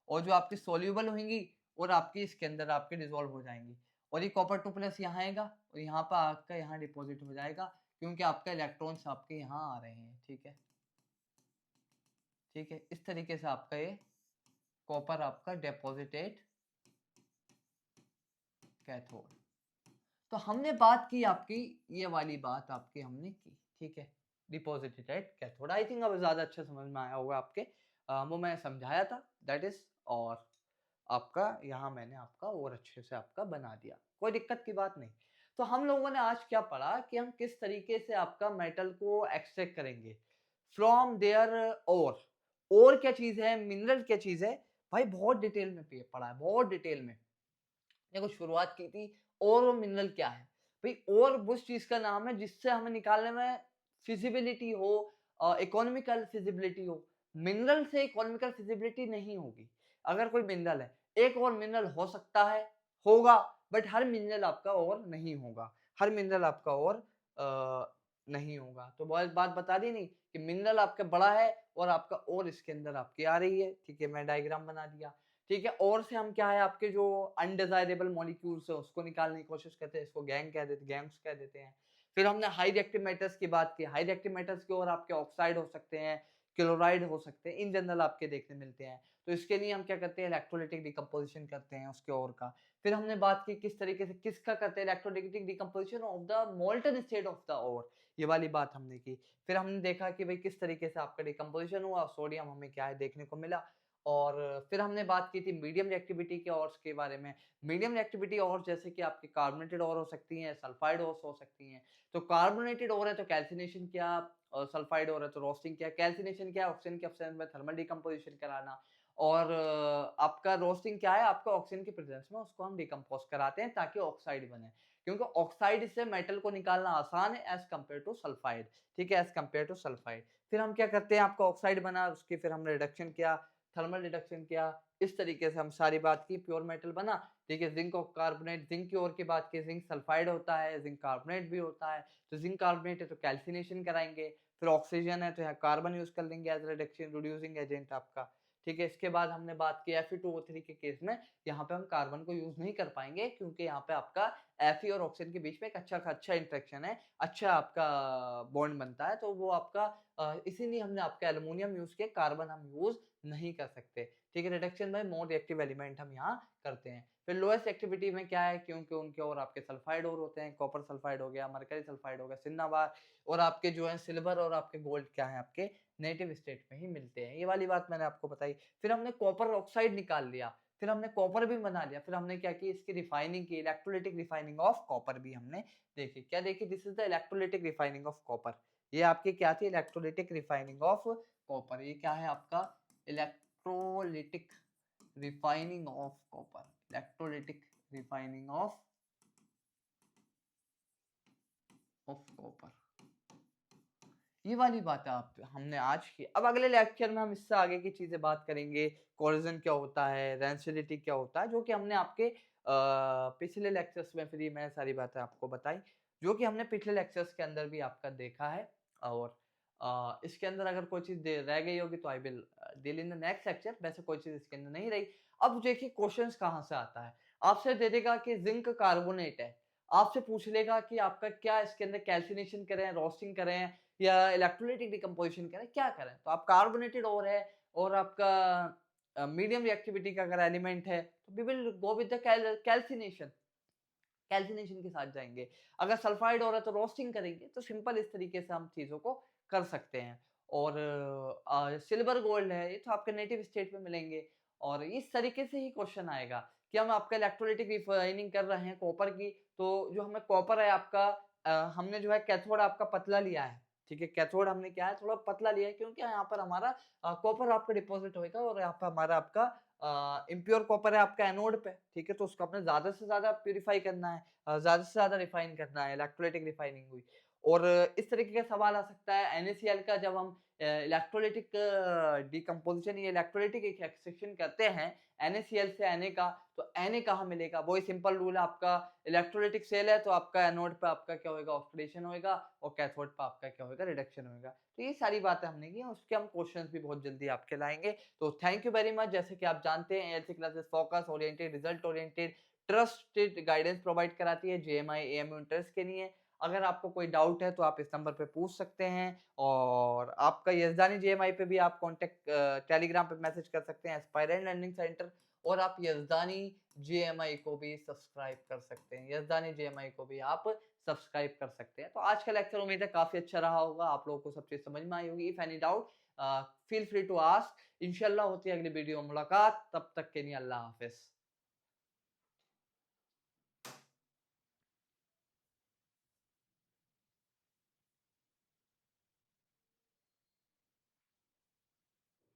और जो आपकी सोल्यूबल होंगी और आपकी इसके अंदर आपके डिजोल्व हो जाएंगी। और ये कॉपर 2+ यहाँ आएगा और यहाँ पर आपका यहाँ डिपॉजिट हो जाएगा, क्योंकि आपका इलेक्ट्रॉन्स आपके यहाँ आ रहे हैं, ठीक है। ठीक है, इस तरीके से आपका ये कॉपर आपका डेपोजिटेड कैथोड। तो हमने बात की आपकी, ये वाली बात आपकी हमने की, ठीक है। डिपॉजिटेड कैथोड, आई थिंक अब ज्यादा अच्छा समझ में आया होगा आपके। वो मैं समझाया था, दैट इज। और आपका यहाँ मैंने आपका और अच्छे से आपका बना दिया, कोई दिक्कत की बात नहीं। तो हम लोगों ने आज क्या पढ़ा कि हम किस तरीके से आपका मेटल को एक्सट्रैक्ट करेंगे फ्रॉम देयर और क्या चीज है, मिनरल क्या चीज है, भाई बहुत डिटेल में पढ़ा है, बहुत डिटेल में। देखो शुरुआत की थी, और मिनरल क्या है भाई, और उस चीज का नाम है जिससे हमें निकालने में फिजिबिलिटी हो, इकोनॉमिकल फिजिबिलिटी हो। मिनरल से इकोनॉमिकल फिजिबिलिटी नहीं होगी। अगर कोई मिनरल है, एक और मिनरल हो सकता है, होगा, बट हर मिनरल आपका और नहीं होगा, हर मिनरल आपका और नहीं होगा। तो बहुत बात बता दी नहीं कि मिनरल आपका बड़ा है और आपका और इसके अंदर आपकी आ रही है, ठीक है। मैं डायग्राम बना दिया, ठीक है। और से हम क्या है आपके जो अनडिजायरेबल मॉलिक्यूल्स है उसको निकालने की कोशिश करते हैं, इसको गैंग कह देते, गैंग्स कह देते हैं। फिर हमने हाई रिएक्टिव मेटल्स की बात की, हाई रिएक्टिव मेटल्स के और आपके ऑक्साइड हो सकते हैं, क्लोराइड हो सकते हैं, इन जनरल आपके देखने मिलते हैं। तो इसके लिए हम क्या करते हैं, इलेक्ट्रोलाइटिक डिकम्पोजिशन करते हैं उसके और का। फिर हमने बात की किस तरीके से किसका करते हैं, electrolytic decomposition of the molten state of the ore, ये वाली बात हमने की। फिर हमने देखा कि भाई किस तरीके से आपका डिकम्पोजिशन हुआ, सोडियम हमें क्या है देखने को मिला। और फिर हमने बात की थी मीडियम रिएक्टिविटी के ऑर्स के बारे में। मीडियम रिएक्टिविटी और जैसे कि आपकी कार्बोनेटेड और हो सकती हैं, सल्फाइड और हो सकती हैं। तो कार्बोनेटेड और है तो कैल्सिनेशन क्या, और सल्फाइड और है तो रोस्टिंग क्या। कैल्सिनेशन क्या है, ऑक्सीजन के एब्सेंस में थर्मल डिकम्पोजिशन कराना। और आपका रोस्टिंग क्या है, आपका ऑक्सीजन के प्रेजेंस में उसको हम डिकम्पोज कराते हैं ताकि ऑक्साइड बने, क्योंकि ऑक्साइड से मेटल को निकालना आसान है एज कम्पेयर टू सल्फाइड, ठीक है, एज कम्पेयर टू सल्फाइड। फिर हम क्या करते हैं, आपका ऑक्साइड बना, उसकी फिर हमने रिडक्शन किया, थर्मल रिडक्शन किया, इस तरीके से हम सारी बात की, प्योर मेटल बना। ठीक है, जिंक और कार्बोनेट, जिंक की ओर की बात की, जिंक सल्फाइड होता है, जिंक कार्बोनेट भी होता है। तो जिंक कार्बोनेट है तो कैल्सिनेशन कराएंगे, फिर ऑक्सीजन है तो यहाँ कार्बन यूज कर लेंगे एज रिडक्शन रिड्यूसिंग एजेंट आपका। ठीक है, इसके बाद हमने बात की Fe2O3 के केस में, यहाँ पे हम कार्बन को यूज नहीं कर पाएंगे क्योंकि यहाँ पे आपका Fe और ऑक्सीजन के बीच में एक अच्छा इंटरेक्शन है, अच्छा आपका बॉन्ड बनता है, तो वो आपका इसीलिए हमने आपका एल्युमिनियम यूज किया, कार्बन हम यूज नहीं कर सकते। ठीक है, reduction by more reactive element हम यहाँ करते हैं। फिर लोएस्ट एक्टिविटी में क्या है, क्योंकि उनके और आपके सल्फाइड और होते हैं, कॉपर सल्फाइड हो गया, मरकरी सल्फाइड हो गया, सिन्नाबार, और आपके जो है सिल्वर और आपके गोल्ड क्या है आपके नेटिव स्टेट में ही मिलते हैं। ये वाली बात मैंने आपको बताई। फिर हमने कॉपर ऑक्साइड निकाल लिया, फिर हमने कॉपर भी बना लिया, फिर हमने क्या की, इसकी रिफाइनिंग की, इलेक्ट्रोलिटिक रिफाइनिंग ऑफ कॉपर भी हमने देखी। क्या देखी? This is the electrolytic refining of copper. ये आपकी क्या थी? Electrolytic refining of copper. ये क्या है आपका? Electrolytic refining of copper, electrolytic refining of copper. ये वाली बात है आप हमने आज की। अब अगले लेक्चर में हम इससे आगे की चीजें बात करेंगे, कोरोजन क्या होता है, रेंसिडिटी क्या होता है, जो कि हमने आपके पिछले लेक्चर्स में, फिर ये मैंने सारी बातें आपको बताई जो कि हमने पिछले लेक्चर्स के अंदर भी आपका देखा है। और इसके अंदर अगर कोई चीज रह गई होगी तो I will deal in the next lecture. वैसे कोई चीज इसके अंदर नहीं रही। अब देखिए क्वेश्चंस कहाँ से आता है, आपसे दे देगा कि जिंक कार्बोनेट है, आपसे पूछ लेगा कि आपका क्या इसके अंदर कैल्सिनेशन करें, रोस्टिंग करें या इलेक्ट्रोलाइटिक डिकम्पोजिशन करें, क्या करें? तो आप कार्बोनेटेड ओर है और आपका मीडियम रिएक्टिविटी का अगर एलिमेंट है तो we will go with the calcination, calcination के साथ जाएंगे। अगर सल्फाइड हो रहा है तो रोस्टिंग करेंगे। तो सिंपल इस तरीके से हम चीजों को कर सकते हैं। और सिल्वर गोल्ड है, ये तो आपके नेटिव स्टेट में मिलेंगे। और इस तरीके से ही क्वेश्चन आएगा कि हम आपका इलेक्ट्रोलाइटिक रिफाइनिंग कर रहे हैं कॉपर की, तो जो हमें कॉपर है आपका, हमने जो है कैथोड आपका पतला लिया है। ठीक है, कैथोड हमने क्या है, थोड़ा पतला लिया है, क्योंकि यहाँ पर हमारा कॉपर आपका डिपॉजिट होगा और यहाँ पर हमारा आपका इम्प्योर कॉपर है आपका एनोड पे। ठीक है, तो उसको आपने ज्यादा से ज्यादा प्यूरिफाई करना है, ज्यादा से ज्यादा रिफाइन करना है, इलेक्ट्रोलाइटिक रिफाइनिंग हुई। और इस तरीके का सवाल आ सकता है NaCl का, जब हम इलेक्ट्रोलाइटिक डिकम्पोजिशन या इलेक्ट्रोलाइटिक एक्सट्रैक्शन करते हैं NaCl से Na का, तो Na कहाँ मिलेगा? वही सिंपल रूल है आपका, इलेक्ट्रोलाइटिक सेल है तो आपका एनोड पे आपका क्या होगा? ऑक्सीडेशन होगा, और कैथोड पे आपका क्या होगा? रिडक्शन होगा। तो ये सारी बातें हमने की, उसके हम क्वेश्चंस भी बहुत जल्दी आपके लाएंगे। तो थैंक यू वेरी मच। जैसे कि आप जानते हैं ALC classes focus oriented, result oriented, trusted guidance provide कराती है JMI AMU इंटरेस्ट के लिए। अगर आपको कोई डाउट है तो आप इस नंबर पे पूछ सकते हैं। और आपका यजदानी JMI पे भी आप कांटेक्ट टेलीग्राम पे मैसेज कर सकते हैं, एस्पायरेंट लर्निंग सेंटर। और आप यजदानी JMI को भी सब्सक्राइब कर सकते हैं, यजदानी JMI को भी आप सब्सक्राइब कर सकते हैं। तो आज का लेक्चर उम्मीद है काफी अच्छा रहा होगा, आप लोगों को सब चीज समझ में आई होगी। If any doubt feel free to ask. इंशाल्लाह होती है अगली वीडियो मुलाकात, तब तक के लिए अल्लाह हाफिज।